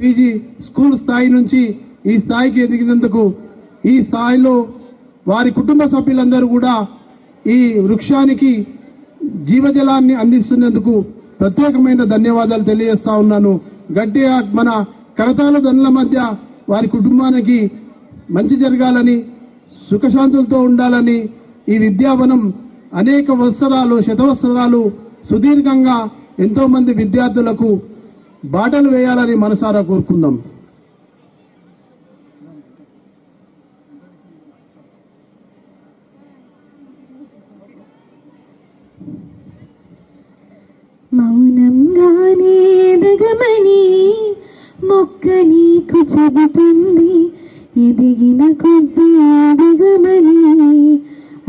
PG school స్థాయి నుంచి ఈ స్థాయికి ఎదిగినందుకు ఈ స్థాయిలో వారి కుటుంబ సభ్యులందరూ కూడా ఈ వృక్షానికి జీవజలాన్ని అందిస్తున్నందుకు ప్రత్యేకమైన ధన్యవాదాలు తెలియజేస్తా ఉన్నాను. గట్టిగా మన కరతాళ ధ్వనుల మధ్య వారి కుటుంబానికి మంచి జరగాలని, సుఖశాంతులతో ఉండాలని, ఈ విద్యావనం అనేక వత్సరాలు, శతవత్సరాలు సుదీర్ఘంగా ఎంతో మంది విద్యార్థులకు బాటలు వేయాలని మనసారా కోరుకుందాం. మౌనంగానే ఎదగమని మొక్క నీకు చెబుతుంది, ఎదిగిన కొద్ది ఎదగమని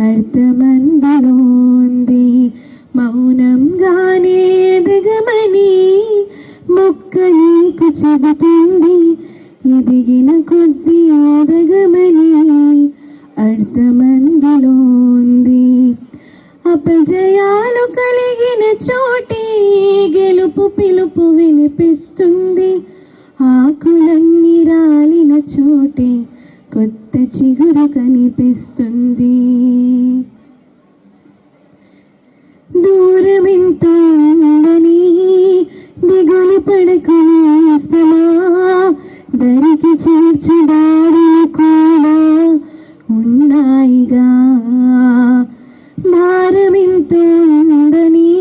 అర్థమందులో ఉంది. మౌనంగానే ఎదగమని మొక్క నీకు చెబుతుంది, ఎదిగిన కొద్ది ఎదగమని అర్థమందులో ఉంది. అపజయాలు కలిగిన చోటే గెలుపు పిలుపు వినిపిస్తుంది, ఆకులన్నీ రాలిన చోటే కొత్త చిగురు కనిపిస్తుంది. దూరమెంతో ఉందని దిగులు పడకునేస్తమా, దరికి చేర్చు దారులు కూడా ఉన్నాయిగా. భారమెంతో ఉందని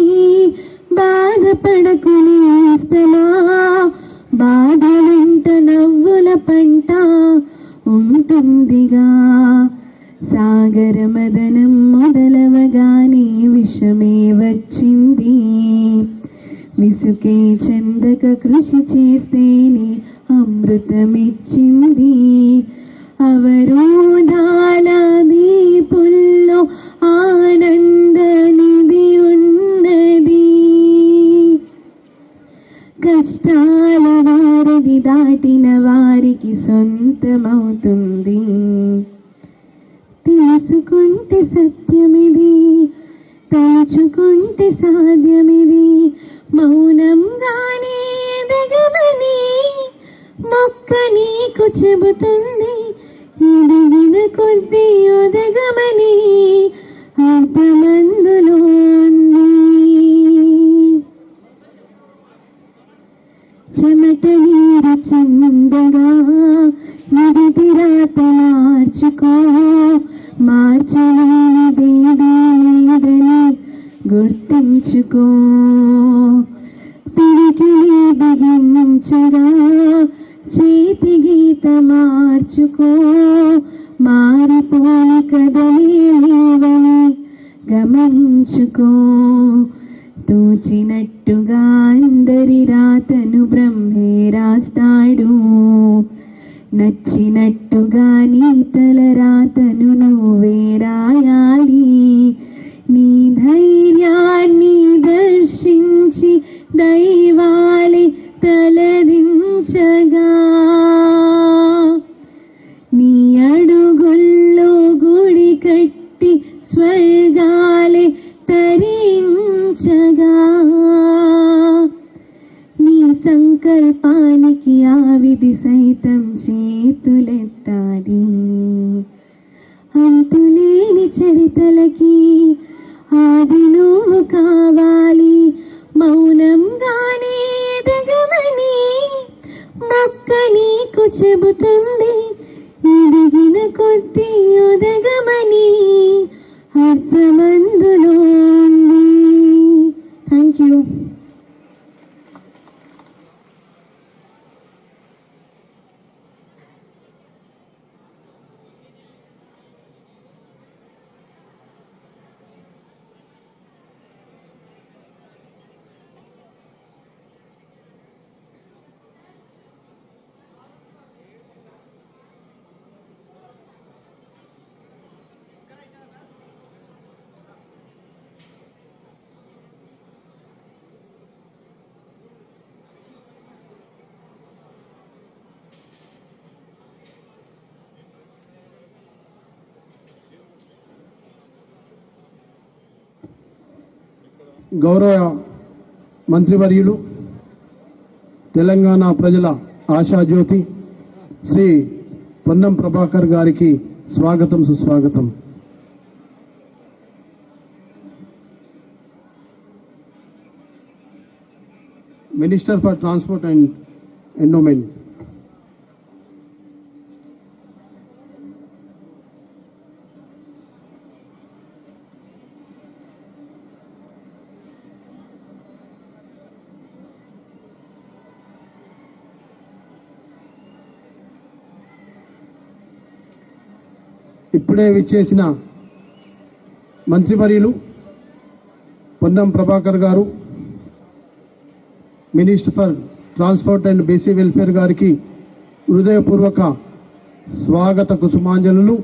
బాధపడకునేస్తమా, బాధ వెంట నవ్వుల పంట ఉంటుందిగా. సాగర మదనం మొదలవగానే విషమే వచ్చింది, విసుకే చందక కృషి చేస్తేనే అమృతమిచ్చింది. అవరోధాల దీపుల్లో ఆనంద నిధి ఉన్నది, కష్టాల వారిది దాటిన వారికి సొంతమవుతుంది. తెలుసుకుంటే సత్యమిది, తలుచుకుంటే సాధ్యమిది. మౌనంగానే ఎదగమని మొక్క నీకు చెబుతుంది, ఎదిగిన కొద్ది ఒదగమని అర్థమందులో ఉంది. చెమట నీరు చందగా నిధి రాత మార్చుకో, మార్చలేనిదేదీ లేదని గుర్తించుకో. పిడికిలి బిగించగా చేతి గీత మార్చుకో, మారిపోని కదలే లేవని గమనించుకో. తోచినట్టుగా అందరి రాతను బ్రహ్మే రాస్తాడు, నచ్చినట్టుగా నీ తల రాతను నువ్వే రాయాలి. నీ ధైర్యాన్ని దర్శించి దైవాలే తలదించగా, నీ అడుగుల్లో గుడి కట్టి స్వర్గాలే తరించగా. నీ సంకల్పానికి ఆ విధి సైతం చేతులెత్తాలి. అంతులేని చరితలకి ఆది నువ్వు కావాలి. మౌనంగానే ఎదగమని మొక్క నీకు చెబుతుంది, ఎదిగిన కొద్ది ఒదగమని అర్థమందులో ఉంది. Thank you. గౌరవ మంత్రివర్యులు, తెలంగాణ ప్రజల ఆశాజ్యోతి శ్రీ పొన్నం ప్రభాకర్ గారికి స్వాగతం సుస్వాగతం. Minister for transport and endowment. ఇప్పుడే విచ్చేసిన మంత్రివర్యులు పొన్నం ప్రభాకర్ గారు, minister for transport and BC welfare గారికి హృదయపూర్వక స్వాగత కుసుమాంజలు.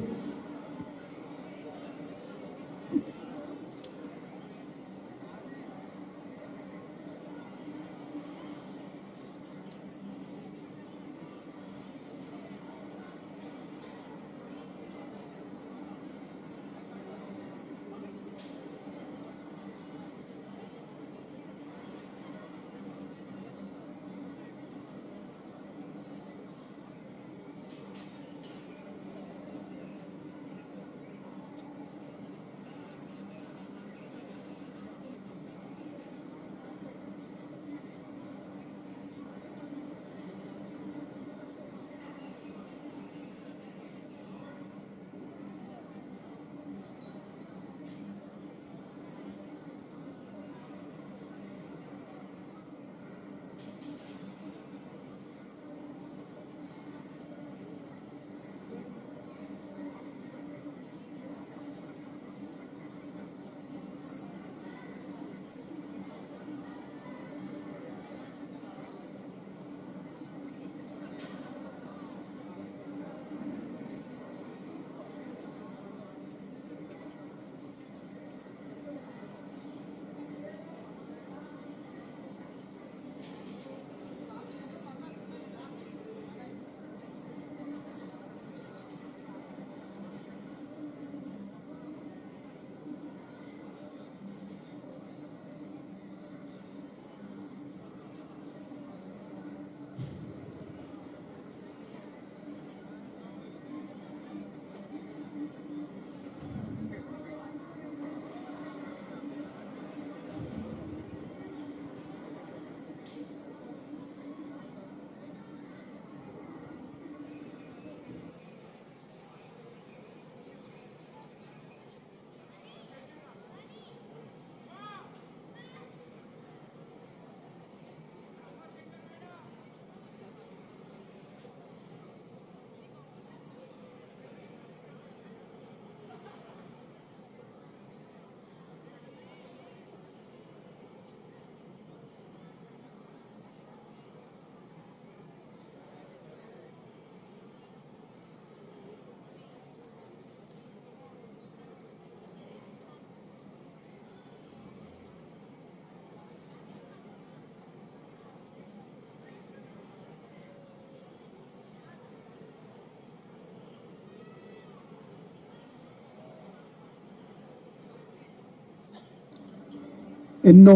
ఎన్నో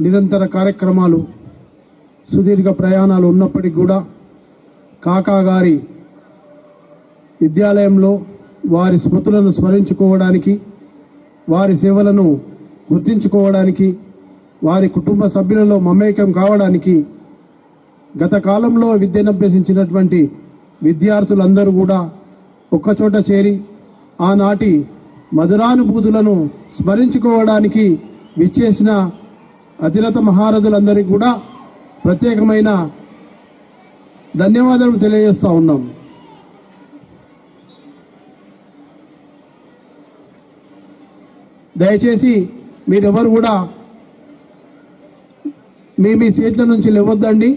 నిరంతర కార్యక్రమాలు, సుదీర్ఘ ప్రయాణాలు ఉన్నప్పటికీ కూడా కాకా గారి విద్యాలయంలో వారి స్మృతులను స్మరించుకోవడానికి, వారి సేవలను గుర్తించుకోవడానికి, వారి కుటుంబ సభ్యులలో మమేకం కావడానికి గత కాలంలో విద్యనభ్యసించినటువంటి విద్యార్థులందరూ కూడా ఒక్కచోట చేరి ఆనాటి మధురానుభూతులను స్మరించుకోవడానికి విచ్చేసిన అతిరథ మహారథులందరికీ కూడా ప్రత్యేకమైన ధన్యవాదాలు తెలియజేస్తా ఉన్నాం. దయచేసి మీరెవరు కూడా మీ సీట్ల నుంచి లేవొద్దండి.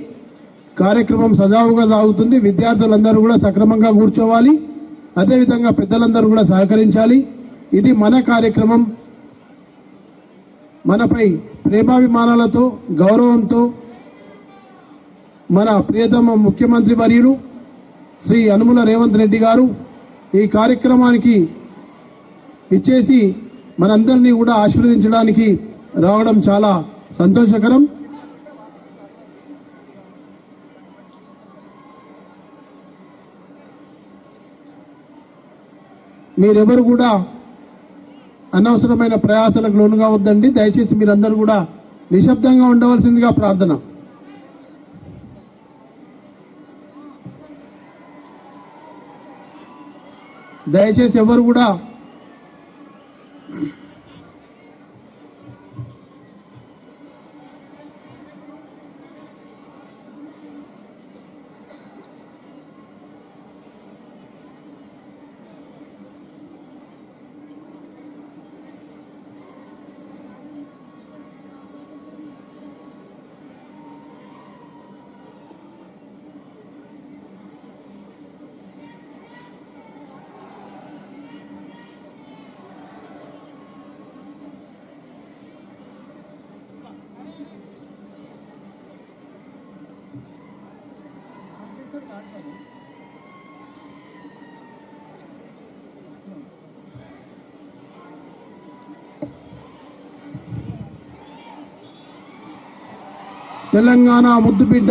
కార్యక్రమం సజావుగా సాగుతుంది. విద్యార్థులందరూ కూడా సక్రమంగా కూర్చోవాలి. అదేవిధంగా పెద్దలందరూ కూడా సహకరించాలి. ఇది మన కార్యక్రమం. మనపై ప్రేమాభిమానాలతో, గౌరవంతో మన ప్రియతమ ముఖ్యమంత్రి వర్యులు శ్రీ యనుమల రేవంత్ రెడ్డి గారు ఈ కార్యక్రమానికి ఇచ్చేసి మనందరినీ కూడా ఆశీర్వదించడానికి రావడం చాలా సంతోషకరం. మీరెవరు కూడా అనవసరమైన ప్రయాసాలకు లోను కావద్దండి. దయచేసి మీరందరూ కూడా నిశ్శబ్దంగా ఉండవలసిందిగా ప్రార్థన. దయచేసి ఎవరు కూడా తెలంగాణ ముద్దుబిడ్డ,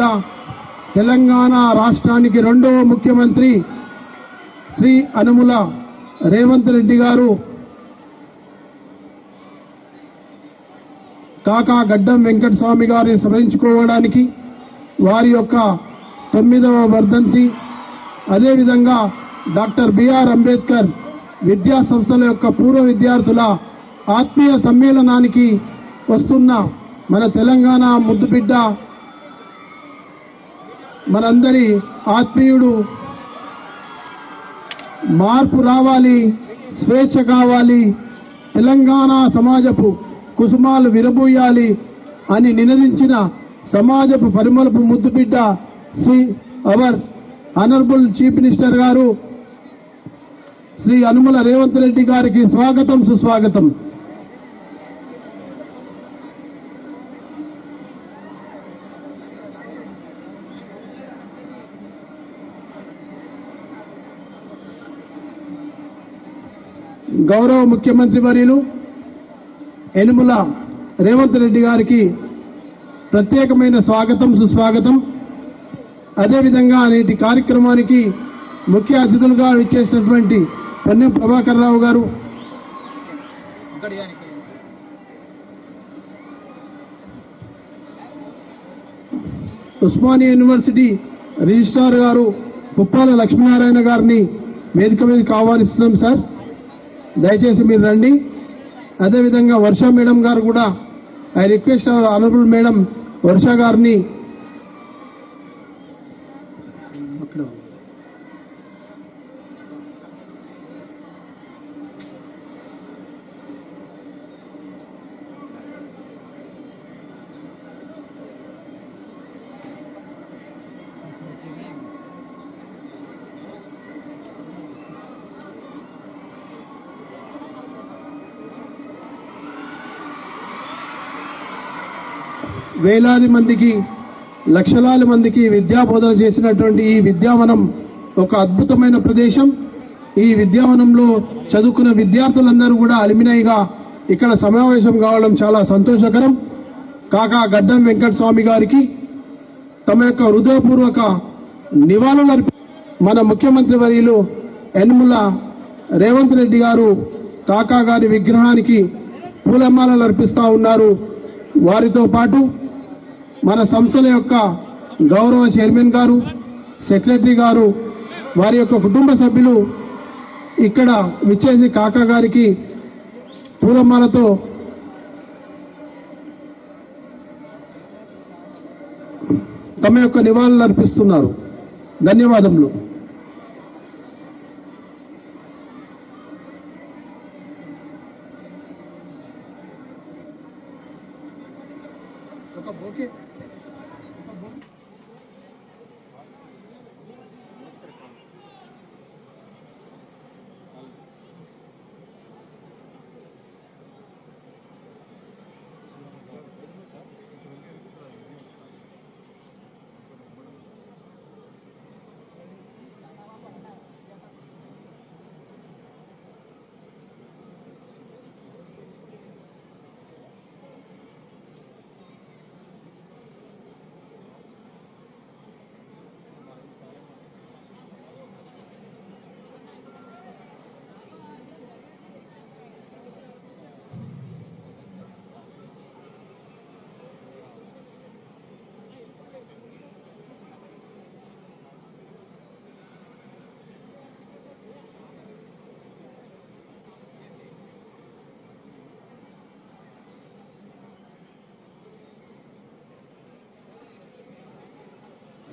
తెలంగాణ రాష్ట్రానికి రెండవ ముఖ్యమంత్రి శ్రీ అనుముల రేవంత్ రెడ్డి గారు కాకా గడ్డం వెంకటస్వామి గారిని స్మరించుకోవడానికి వారి యొక్క 9వ వర్ధంతి, అదేవిధంగా డాక్టర్ బిఆర్ అంబేద్కర్ విద్యా సంస్థల యొక్క పూర్వ విద్యార్థుల ఆత్మీయ సమ్మేళనానికి వస్తున్న మన తెలంగాణ ముద్దుబిడ్డ, మనందరి ఆత్మీయుడు, మార్పు రావాలి, స్వేచ్ఛ కావాలి, తెలంగాణ సమాజపు కుసుమాలు విరబూయాలి అని నినదించిన సమాజపు పరిమళపు ముద్దుబిడ్డ Shri our honourable chief minister గారు శ్రీ అనుముల రేవంత్ రెడ్డి గారికి స్వాగతం, సుస్వాగతం. గౌరవ ముఖ్యమంత్రి వర్యులు యనుమల రేవంత్ రెడ్డి గారికి ప్రత్యేకమైన స్వాగతం, సుస్వాగతం. అదేవిధంగా నేటి కార్యక్రమానికి ముఖ్య అతిథులుగా విచ్చేసినటువంటి పొన్నం ప్రభాకర్ రావు గారు, ఉస్మానియా యూనివర్సిటీ రిజిస్ట్రార్ గారు పుప్పాల లక్ష్మీనారాయణ గారిని వేదిక మీదకి ఆహ్వానిస్తున్నాం సార్. దయచేసి మీరు రండి. అదేవిధంగా వర్ష మేడం గారు కూడా, I request our honourable madam Varsha గారిని వేలాది మందికి, లక్షలాది మందికి విద్యా బోధన చేసినటువంటి ఈ విద్యావనం ఒక అద్భుతమైన ప్రదేశం. ఈ విద్యావనంలో చదువుకున్న విద్యార్థులందరూ కూడా అలిమినైగా ఇక్కడ సమావేశం కావడం చాలా సంతోషకరం. కాకా గడ్డం వెంకటస్వామి గారికి తమ యొక్క హృదయపూర్వక నివాళులు మన ముఖ్యమంత్రి వర్యులు యనుమల రేవంత్ రెడ్డి గారు కాకా గారి విగ్రహానికి పూలమాలలు అర్పిస్తా ఉన్నారు. వారితో పాటు మన సంస్థల యొక్క గౌరవ చైర్మన్ గారు, సెక్రటరీ గారు, వారి యొక్క కుటుంబ సభ్యులు ఇక్కడ విచ్చేసి కాకా గారికి పూలమాలతో తమ యొక్క నివాళులు అర్పిస్తున్నారు. ధన్యవాదములు. ఓకే.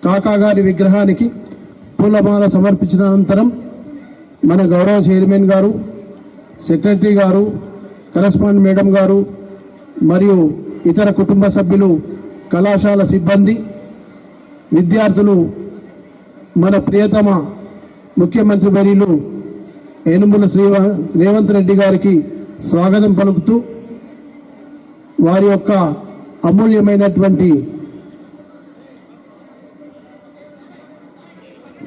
కాకా గారి విగ్రహానికి పూలమాల సమర్పించిన అనంతరం మన గౌరవ చైర్మన్ గారు, సెక్రటరీ గారు, కరెస్పాండెంట్ మేడం గారు మరియు ఇతర కుటుంబ సభ్యులు, కళాశాల సిబ్బంది, విద్యార్థులు మన ప్రియతమ ముఖ్యమంత్రి వర్యులు యనుమల రేవంత్ రెడ్డి గారికి స్వాగతం పలుకుతూ వారి యొక్క అమూల్యమైనటువంటి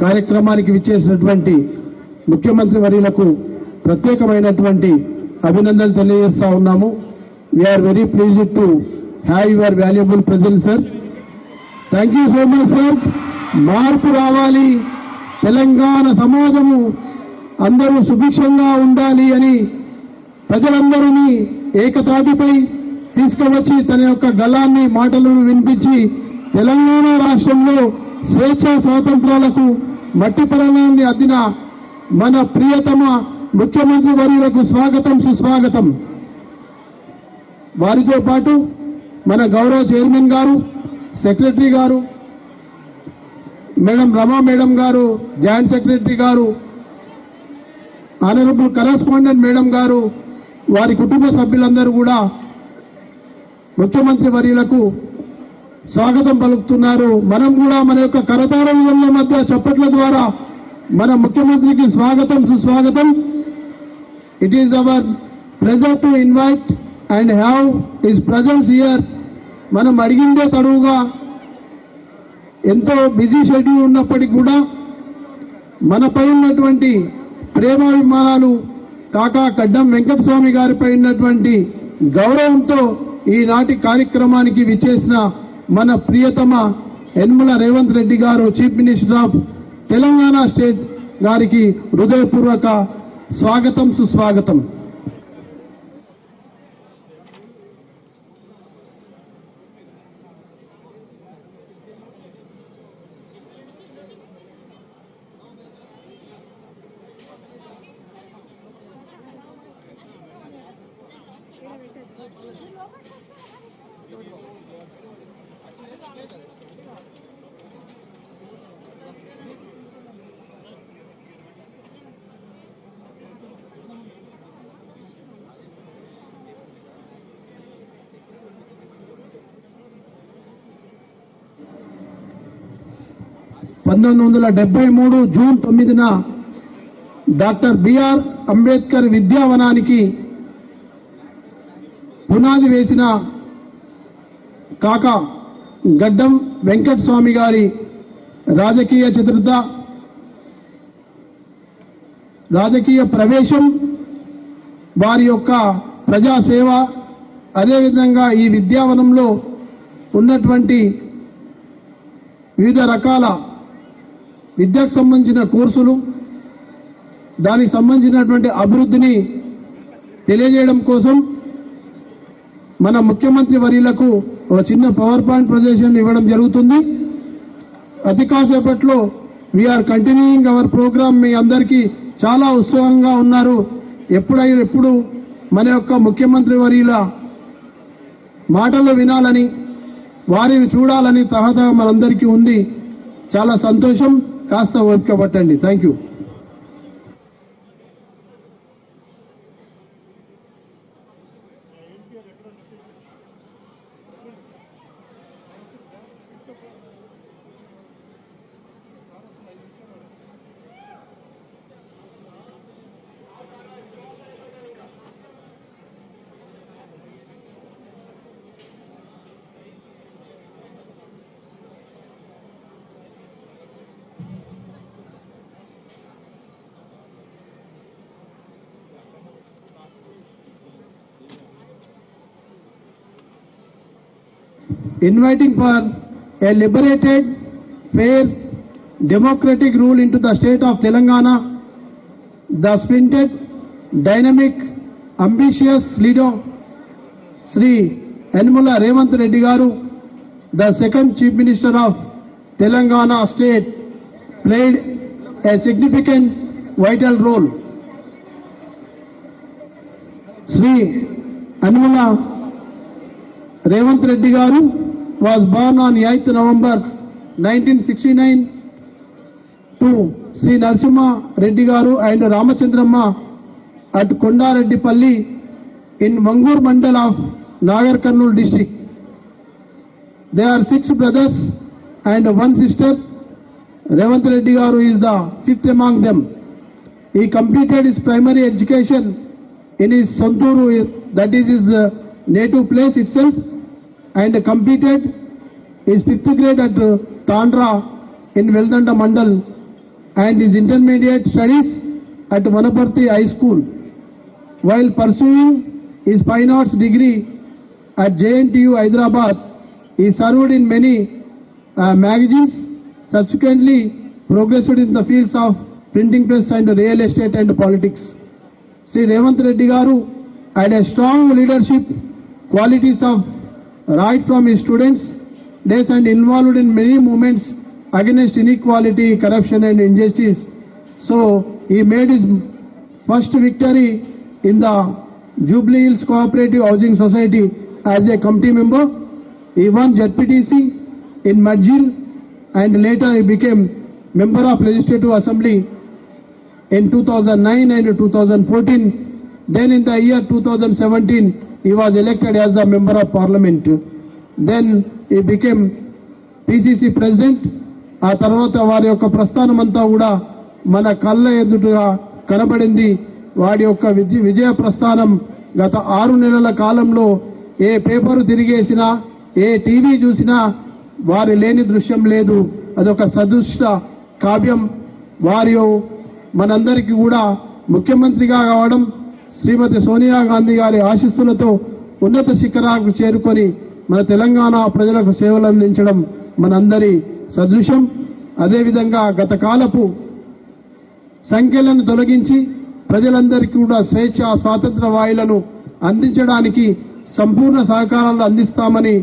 కార్యక్రమానికి విచ్చేసినటువంటి ముఖ్యమంత్రి వర్యులకు ప్రత్యేకమైనటువంటి అభినందనలు తెలియజేస్తా ఉన్నాము. We are very pleased to have your valuable presence sir. Thank you so much sir. మార్పు రావాలి, తెలంగాణ సమాజము అందరూ సుభిక్షంగా ఉండాలి అని ప్రజలందరినీ ఏకతాటిపై తీసుకువచ్చి తన యొక్క గళాన్ని, మాటలను వినిపించి తెలంగాణ రాష్ట్రంలో స్వేచ్ఛా స్వాతంత్రాలకు మట్టి పరాణాన్ని అద్దిన మన ప్రియతమ ముఖ్యమంత్రి వర్యులకు స్వాగతం, సుస్వాగతం. వారితో పాటు మన గౌరవ చైర్మన్ గారు, సెక్రటరీ గారు, మేడం రమా మేడం గారు, జాయింట్ సెక్రటరీ గారు, ఆనరబుల్ కరెస్పాండెంట్ మేడం గారు, వారి కుటుంబ సభ్యులందరూ కూడా ముఖ్యమంత్రి వర్యులకు స్వాగతం పలుకుతున్నారు. మనం కూడా మన యొక్క కరతాళల మధ్య చప్పట్ల ద్వారా మన ముఖ్యమంత్రికి స్వాగతం, సుస్వాగతం. It is our pleasure to invite and have his presence here. మనం అడిగిందే తడువుగా ఎంతో బిజీ షెడ్యూల్ ఉన్నప్పటికీ కూడా మనపై ఉన్నటువంటి ప్రేమాభిమానాలు, కాకా గడ్డం వెంకటస్వామి గారిపై ఉన్నటువంటి గౌరవంతో ఈనాటి కార్యక్రమానికి విచ్చేసిన మన ప్రియతమ యనుమల రేవంత్ రెడ్డి గారు, chief minister of Telangana state గారికి హృదయపూర్వక స్వాగతం, సుస్వాగతం. జూన్ 9న డాక్టర్ బిఆర్ అంబేద్కర్ విద్యావనానికి పునాది వేసిన కాకా గడ్డం వెంకటస్వామి గారి రాజకీయ చతురత, రాజకీయ ప్రవేశం, వారి యొక్క ప్రజాసేవ, అదేవిధంగా ఈ విద్యావనంలో ఉన్నటువంటి వివిధ రకాల విద్యకు సంబంధించిన కోర్సులు, దానికి సంబంధించినటువంటి అభివృద్ధిని తెలియజేయడం కోసం మన ముఖ్యమంత్రి వర్యులకు ఒక చిన్న పవర్ పాయింట్ ప్రజెంటేషన్ ఇవ్వడం జరుగుతుంది. అతి కాసేపట్లో వీఆర్ కంటిన్యూయింగ్ అవర్ ప్రోగ్రామ్. మీ అందరికీ చాలా ఉత్సాహంగా ఉన్నారు. ఎప్పుడు మన యొక్క ముఖ్యమంత్రి వర్యుల మాటలు వినాలని, వారిని చూడాలని తహతహ మనందరికీ ఉంది. చాలా సంతోషం. కాస్త ఓపిక పట్టండి. Thank you. Inviting for a liberated, fair, democratic rule into the state of Telangana, the spirited, dynamic, ambitious leader, Sri Yనుమల Revanth Reddy Garu, the second Chief Minister of Telangana state, played a significant, vital role. Sri Yనుమల Revanth Reddy Garu was born on 8th November 1969 to Sri Narasimha Reddy Garu and Ramachandramma at Kondareddipalli in Mangur Mandal of Nagar Karnool district. There are 6 brothers and 1 sister. Revanth Reddy Garu is the 5th among them. He completed his primary education in his Sonturu, that is his native place itself, and completed his 5th grade at Tandra in Veldanda Mandal and his intermediate studies at Vanaparthi High School. While pursuing his fine arts degree at JNTU Hyderabad, he served in many magazines, subsequently progressed in the fields of printing press and real estate and politics. Sri Revanth Reddy Garu had a strong leadership qualities of right from his students days and involved in many movements against inequality, corruption and injustice. So he made his first victory in the Jubilee Hills Cooperative Housing Society as a committee member. He won ZPTC in Madjil and later he became member of Legislative Assembly in 2009 and 2014. Then in the year 2017 he was elected as a member of parliament. Then he became PCC president. ఆ తర్వాత వారి యొక్క ప్రస్థానమంతా కూడా మన కళ్ళ ఎదుటగా కనబడింది. వాడి యొక్క విజయ ప్రస్థానం గత 6 నెలల కాలంలో ఏ పేపరు తిరిగేసినా ఏ టీవీ చూసినా వారి లేని దృశ్యం లేదు. అదొక సదృష్ట కావ్యం. వారి మనందరికీ కూడా ముఖ్యమంత్రిగా కావడం, శ్రీమతి సోనియా గాంధీ గారి ఆశీస్సులతో ఉన్నత శిఖరాలకు చేరుకొని మన తెలంగాణ ప్రజలకు సేవలు అందించడం మనందరి సదృశం. అదేవిధంగా గత కాలపు సంఖ్యలను తొలగించి ప్రజలందరికీ కూడా స్వేచ్ఛ స్వాతంత్ర వాయులను అందించడానికి సంపూర్ణ సహకారాలు అందిస్తామని,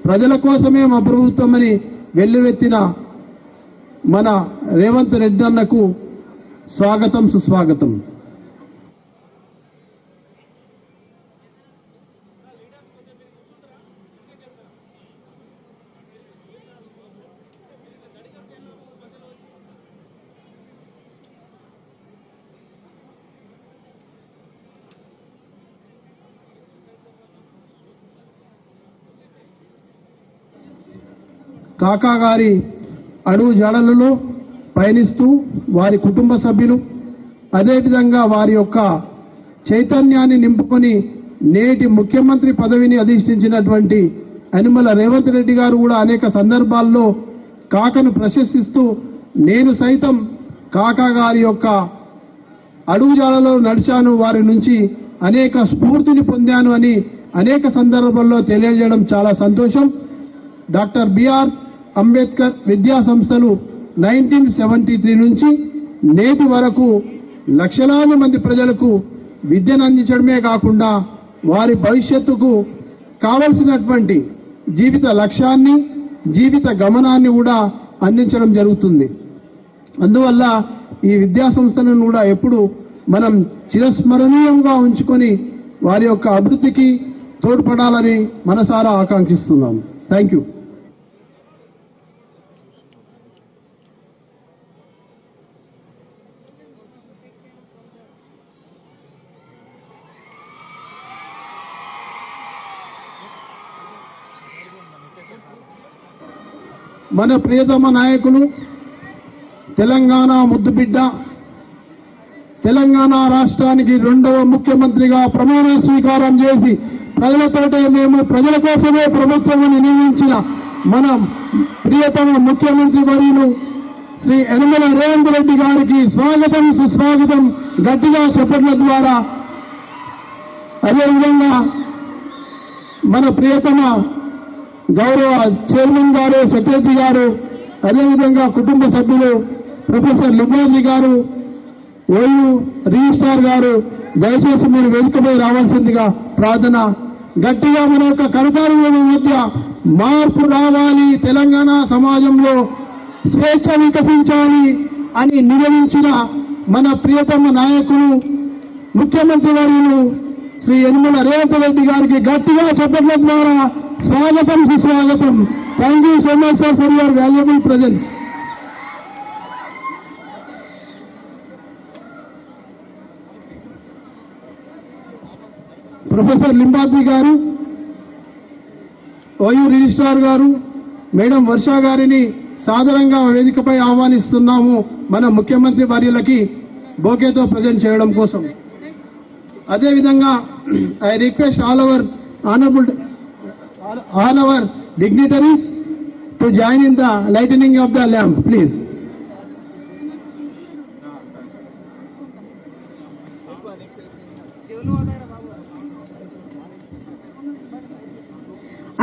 ప్రజల కోసమే మా ప్రభుత్వమని వెల్లువెత్తిన మన రేవంత్ రెడ్డి అన్నకు స్వాగతం, సుస్వాగతం. కాకా గారి అడుగు జాడలలో పయనిస్తూ వారి కుటుంబ సభ్యులు అదేవిధంగా వారి యొక్క చైతన్యాన్ని నింపుకొని నేటి ముఖ్యమంత్రి పదవిని అధిష్ఠించినటువంటి యనమల రేవంత్ రెడ్డి గారు కూడా అనేక సందర్భాల్లో కాకను ప్రశంసిస్తూ నేను సైతం కాకా గారి యొక్క అడుగుజాడలో నడిచాను, వారి నుంచి అనేక స్ఫూర్తిని పొందాను అని అనేక సందర్భాల్లో తెలియజేయడం చాలా సంతోషం. డాక్టర్ బిఆర్ అంబేద్కర్ విద్యా సంస్థలు 1973 నుంచి నేటి వరకు లక్షలాది మంది ప్రజలకు విద్యను అందించడమే కాకుండా వారి భవిష్యత్తుకు కావలసినటువంటి జీవిత లక్ష్యాన్ని, జీవిత గమనాన్ని కూడా అందించడం జరుగుతుంది. అందువల్ల ఈ విద్యా సంస్థలను కూడా ఎప్పుడు మనం చిరస్మరణీయంగా ఉంచుకొని వారి యొక్క అభివృద్ధికి తోడ్పడాలని మనసారా ఆకాంక్షిస్తున్నాం. Thank you. మన ప్రియతమ నాయకులు, తెలంగాణ ముద్దుబిడ్డ, తెలంగాణ రాష్ట్రానికి 2వ ముఖ్యమంత్రిగా ప్రమాణ స్వీకారం చేసి ప్రజలతోటే మేము ప్రజల కోసమే ప్రభుత్వం నియమించిన మన ప్రియతమ ముఖ్యమంత్రి వర్యులు శ్రీ యనమల రేవంత్ రెడ్డి గారికి స్వాగతం, సుస్వాగతం గట్టిగా చెప్పట్ల ద్వారా. అదేవిధంగా మన ప్రియతమ గౌరవ చైర్మన్ గారు, సెక్రటరీ గారు, అదేవిధంగా కుటుంబ సభ్యులు ప్రొఫెసర్ లింబాజీ గారు, ఓయూ రిజిస్ట్రార్ గారు దయచేసి మీరు వేదికపై రావాల్సిందిగా ప్రార్థన. గట్టిగా మన యొక్క కరతాళముల మధ్య మార్పు రావాలి, తెలంగాణ సమాజంలో స్వేచ్ఛ వికసించాలి అని నిర్ణయించిన మన ప్రియతమ నాయకులు ముఖ్యమంత్రి వర్యులు శ్రీ యనమల రేవంత్ రెడ్డి గారికి గట్టిగా చెప్పడం ద్వారా స్వాగతం, సుస్వాగతం. Thank you so much, sir, for your valuable presence. Professor Limbadri గారు, ఓయూ రిజిస్ట్రార్ గారు, మేడం వర్ష గారిని సాదరంగా వేదికపై ఆహ్వానిస్తున్నాము మన ముఖ్యమంత్రి వర్యులకి బోకేతో ప్రజెంట్ చేయడం కోసం. అదేవిధంగా I request all our dignitaries to join in the lightening of the lamp, please.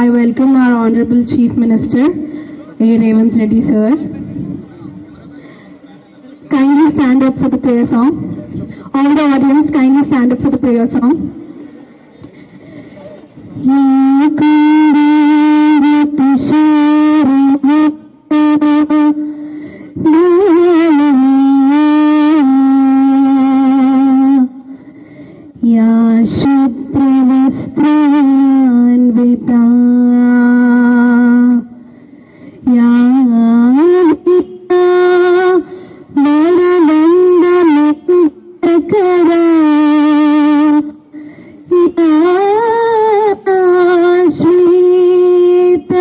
I welcome our Honorable Chief Minister, A. Revanth Reddy sir. Kindly stand up for the prayer song. All the audience, kindly stand up for the prayer song. या शुभ्रवस्त्रान्विता या वरदण्डमुक्तकरा श्वेत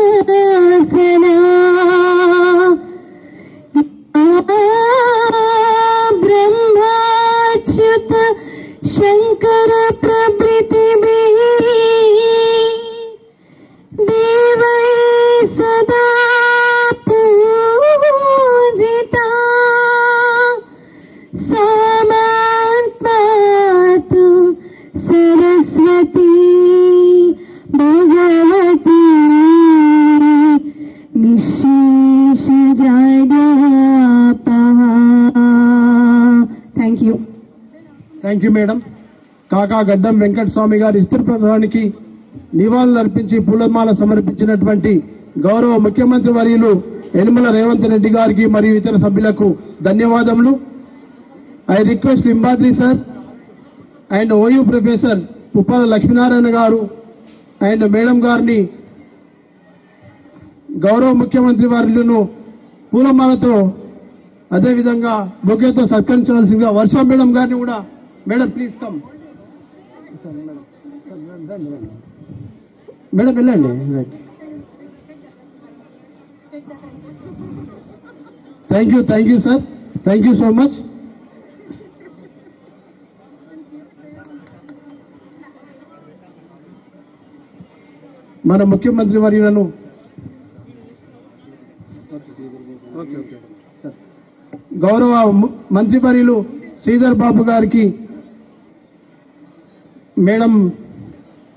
पद्मासना ब्रह्माच्युत शंकर प्रभृतिभिः देवै सदा पूजिता सा मातु सरस्वती भगवती निःशेष जडापहा. Thank you. Thank you madam. Kaka Gaddam Venkataswamy గారి చిత్రపటానికి నివాళులర్పించి పూలమాల సమర్పించినటువంటి గౌరవ ముఖ్యమంత్రి వర్యులు యనమల రేవంత్ రెడ్డి గారికి మరియు ఇతర సభ్యులకు ధన్యవాదములు. I request Limbadri sir and OU professor Puppala Lakshminarayana గారు అండ్ మేడం గారిని గౌరవ ముఖ్యమంత్రి వర్యులను పూలమాలతో అదేవిధంగా బొకేతో సత్కరించవలసిందిగా వర్ష మేడం గారిని కూడా, మేడం ప్లీజ్ కమ్. మేడం వెళ్ళండి. Thank you sir, thank you so much. మన ముఖ్యమంత్రి వర్యులను గౌరవ మంత్రివర్యులు శ్రీధర్ బాబు గారికి madam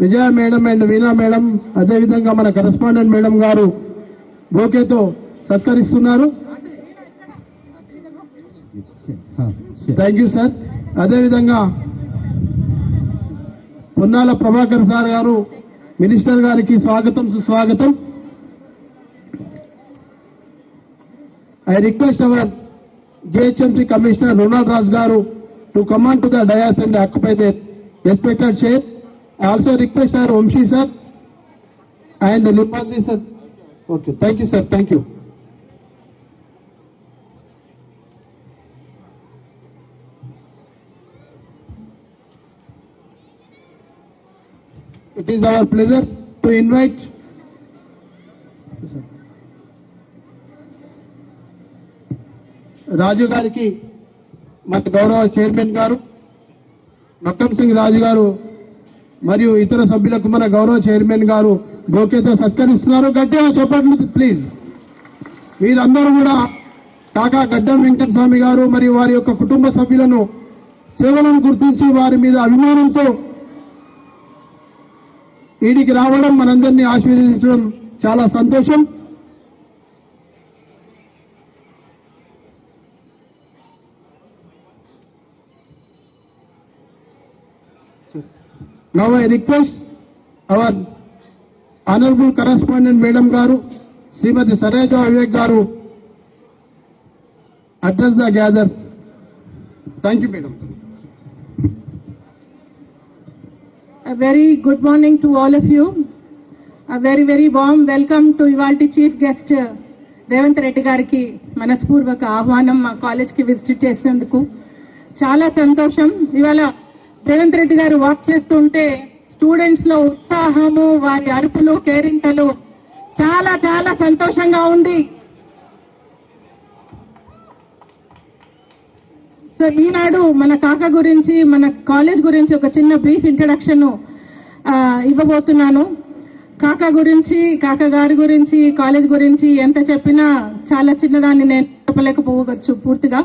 Vijaya madam and Veena madam అదేవిధంగా మన కరెస్పాండెంట్ మేడం గారు బోకేతో సత్కరిస్తున్నారు. Thank you sir. అదేవిధంగా పొన్నాల ప్రభాకర్ సార్ గారు మినిస్టర్ గారికి స్వాగతం సుస్వాగతం. I request our JHMC Commissioner Ronald Raj Garu to come on to the dais and occupy the respected chair. I also request our Vamshi sir and Limbadri sir. Okay, thank you sir, thank you. It is our pleasure to invite రాజు గారికి మన గౌరవ chairman గారు మక్కం సింగ్ రాజు గారు మరియు ఇతర సభ్యులకు మన గౌరవ చైర్మన్ గారు బోకేతో సత్కరిస్తున్నారు. గట్టిగా చెప్పండి ప్లీజ్. వీరందరూ కూడా కాకా గడ్డం వెంకటస్వామి గారు మరియు వారి యొక్క కుటుంబ సభ్యులను సేవలను గుర్తించి వారి మీద అభిమానంతో ఈడికి రావడం, మనందరినీ ఆశీర్వదించడం చాలా సంతోషం. Now I request our honorable correspondent Madam Garu, Srimati Sareja Vivek Garu, address the gather. Thank you, Madam. A very good morning to all of you. Very very warm welcome to ఇవాల్టి chief guest Revanth Reddy గారికి మనస్పూర్వక ఆహ్వానం మా college కి visit చేసినందుకు చాలా సంతోషం. ఇవాళ రేవంత్ రెడ్డి గారు వాక్ చేస్తుంటే స్టూడెంట్స్ లో ఉత్సాహము, వారి అరుపులు, కేరింతలు చాలా చాలా సంతోషంగా ఉంది. సో ఈనాడు మన కాకా గురించి, మన కాలేజ్ గురించి ఒక చిన్న బ్రీఫ్ ఇంట్రడక్షన్ ఇవ్వబోతున్నాను. కాకా గురించి, కాకా గారి గురించి, కాలేజ్ గురించి ఎంత చెప్పినా చాలా చిన్నదాన్ని నేను చెప్పలేకపోవచ్చు పూర్తిగా.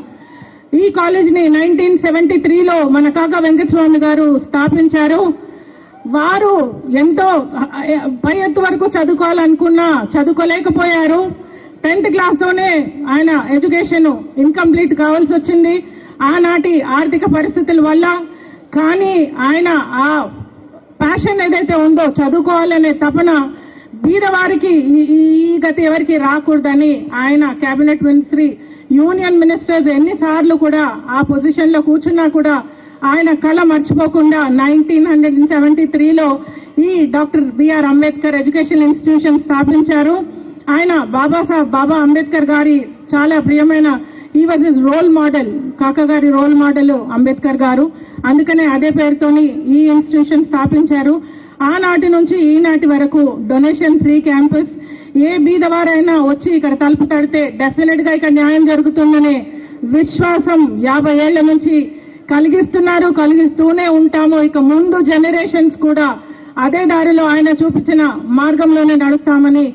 ఈ కాలేజ్ ని 1973లో మన కాకా వెంకటస్వామి గారు స్థాపించారు. వారు ఎంతో పై ఎత్తు వరకు చదువుకోవాలనుకున్నా చదువుకోలేకపోయారు. 10th క్లాస్తోనే ఆయన ఎడ్యుకేషన్ ఇన్కంప్లీట్ కావాల్సి వచ్చింది ఆనాటి ఆర్థిక పరిస్థితుల వల్ల. కానీ ఆయన ఆ ప్యాషన్ ఏదైతే ఉందో, చదువుకోవాలనే తపన, బీదవారికి ఈ గతి ఎవరికి రాకూడదని ఆయన కేబినెట్ మినిస్ట్రీ, యూనియన్ మినిస్టర్స్ ఎన్నిసార్లు కూడా ఆ పొజిషన్ లో కూర్చున్నా కూడా ఆయన కళ మర్చిపోకుండా 1973లో ఈ doctor BR Ambedkar education institution స్థాపించారు. ఆయన బాబా అంబేద్కర్ గారి చాలా ప్రియమైన, ఈ వాజ్ హిస్ రోల్ మోడల్, కాకా గారి రోల్ మోడల్ అంబేద్కర్ గారు. అందుకనే అదే పేరుతోని ఈ ఇన్స్టిట్యూషన్ స్థాపించారు. ఆనాటి నుంచి ఈనాటి వరకు డొనేషన్ ఫ్రీ క్యాంపస్. ఏ బీదవారైనా వచ్చి ఇక్కడ తలుపు తడితే డెఫినెట్ గా ఇక్కడ న్యాయం జరుగుతుందనే విశ్వాసం 50 ఏళ్ల నుంచి కలిగిస్తున్నారు, కలిగిస్తూనే ఉంటాము. ఇక ముందు జనరేషన్స్ కూడా అదే దారిలో ఆయన చూపించిన మార్గంలోనే నడుస్తామని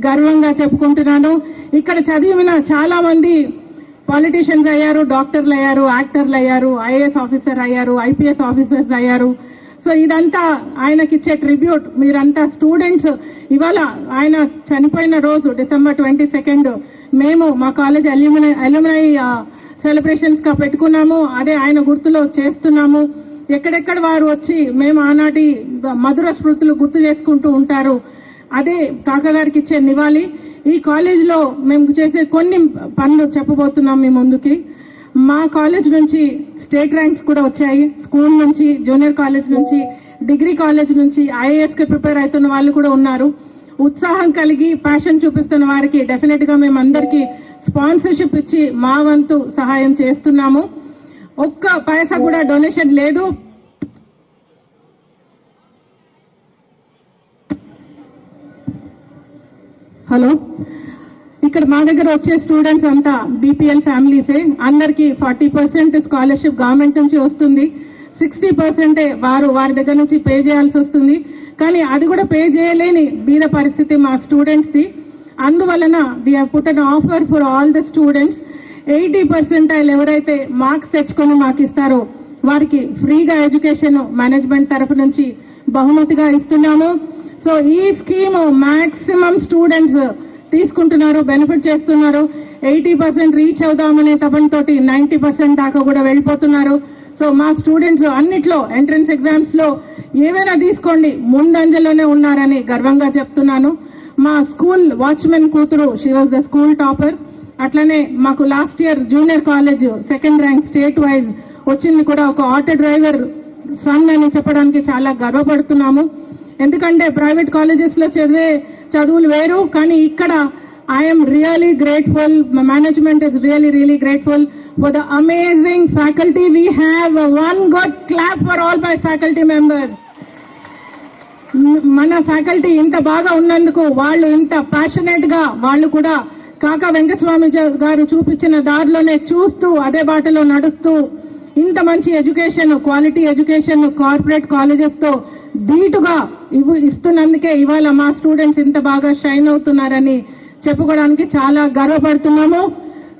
గర్వంగా చెప్పుకుంటున్నాను. ఇక్కడ చదివిన చాలా మంది పాలిటీషియన్స్ అయ్యారు, డాక్టర్లు అయ్యారు, యాక్టర్లు అయ్యారు, ఐఏఎస్ ఆఫీసర్ అయ్యారు, ఐపీఎస్ ఆఫీసర్స్ అయ్యారు. సో ఇదంతా ఆయనకిచ్చే ట్రిబ్యూట్. మీరంతా స్టూడెంట్స్. ఇవాళ ఆయన చనిపోయిన రోజు December 22 మేము మా కాలేజ్ అల్యూమినై సెలబ్రేషన్స్ గా పెట్టుకున్నాము. అదే ఆయన గుర్తులో చేస్తున్నాము. ఎక్కడెక్కడ వారు వచ్చి మేము ఆనాటి మధుర స్మృతులు గుర్తు చేసుకుంటూ ఉంటారు. అదే కాకా గారికి ఇచ్చే నివాళి. ఈ కాలేజ్ లో మేము చేసే కొన్ని పనులు చెప్పబోతున్నాం మీ ముందుకి. మా కాలేజ్ నుంచి స్టేట్ ర్యాంక్స్ కూడా వచ్చాయి. స్కూల్ నుంచి, జూనియర్ కాలేజ్ నుంచి, డిగ్రీ కాలేజ్ నుంచి ఐఏఎస్ కి ప్రిపేర్ అవుతున్న వాళ్ళు కూడా ఉన్నారు. ఉత్సాహం కలిగి ప్యాషన్ చూపిస్తున్న వారికి డెఫినెట్ గా మేము అందరికీ స్పాన్సర్షిప్ ఇచ్చి మా వంతు సహాయం చేస్తున్నాము. ఒక్క పైసా కూడా డొనేషన్ లేదు. హలో, ఇక్కడ మా దగ్గర వచ్చే స్టూడెంట్స్ అంతా బీపీఎల్ ఫ్యామిలీసే. అందరికీ 40% స్కాలర్షిప్ గవర్నమెంట్ నుంచి వస్తుంది. 60% వారి దగ్గర నుంచి పే చేయాల్సి వస్తుంది. కానీ అది కూడా పే చేయలేని బీద పరిస్థితి మా స్టూడెంట్స్ ది. అందువలన we have put an offer for all the students. 80% ఎవరైతే మార్క్స్ తెచ్చుకొని మాకు ఇస్తారో వారికి ఫ్రీగా ఎడ్యుకేషన్ మేనేజ్మెంట్ తరఫు నుంచి బహుమతిగా ఇస్తున్నాము. సో ఈ స్కీమ్ మాక్సిమం స్టూడెంట్స్ తీసుకుంటున్నారు, బెనిఫిట్ చేస్తున్నారు. 80% రీచ్ అవుదామనే తపనతోటి 90% దాకా కూడా వెళ్ళిపోతున్నారు. సో మా స్టూడెంట్స్ అన్నిట్లో ఎంట్రన్స్ ఎగ్జామ్స్ లో ఏవైనా తీసుకోండి ముందంజలోనే ఉన్నారని గర్వంగా చెప్తున్నాను. మా స్కూల్ వాచ్మెన్ కూతురు, she was the school topper. అట్లనే మాకు last year junior college 2nd rank state wise వచ్చింది కూడా. ఒక ఆటో డ్రైవర్ సన్ అని చెప్పడానికి చాలా గర్వపడుతున్నాము. ఎందుకంటే ప్రైవేట్ కాలేజెస్ లో చదివే చదువులు వేరు, కానీ ఇక్కడ I'm really grateful. Management is really grateful for the amazing faculty we have. One good clap for all my faculty members. మన ఫ్యాకల్టీ ఇంత బాగా ఉన్నందుకు, వాళ్ళు ఇంత ప్యాషనేట్ గా, వాళ్ళు కూడా కాకా వెంకటస్వామి గారు చూపించిన దారిలోనే చూస్తూ అదే బాటలో నడుస్తూ ఇంత మంచి education, quality education corporate colleges తో ధీటుగా ఇస్తున్నందుకే ఇవాళ మా స్టూడెంట్స్ ఇంత బాగా షైన్ అవుతున్నారని చెప్పుకోవడానికి చాలా గర్వపడుతున్నాము.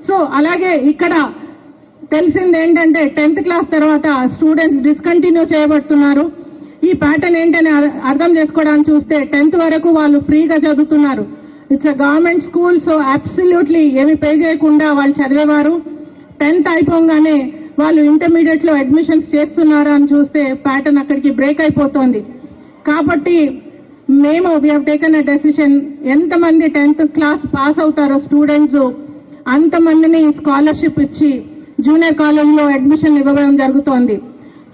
సో అలాగే ఇక్కడ తెలిసింది ఏంటంటే 10th క్లాస్ తర్వాత స్టూడెంట్స్ డిస్కంటిన్యూ చేయబడుతున్నారు. ఈ ప్యాటర్న్ ఏంటని అర్థం చేసుకోవడానికి చూస్తే 10th వరకు వాళ్ళు ఫ్రీగా చదువుతున్నారు. It's a government school. So absolutely ఏమి పే చేయకుండా వాళ్ళు చదివేవారు. 10th అయిపోగానే వాళ్ళు ఇంటర్మీడియట్ లో అడ్మిషన్స్ చేస్తున్నారా అని చూస్తే ప్యాటర్న్ అక్కడికి బ్రేక్ అయిపోతోంది. కాబట్టి మేము we have taken a decision, ఎంతమంది 10th క్లాస్ పాస్ అవుతారో స్టూడెంట్స్ అంతమందిని స్కాలర్షిప్ ఇచ్చి జూనియర్ కాలేజ్ లో అడ్మిషన్ ఇవ్వడం జరుగుతోంది.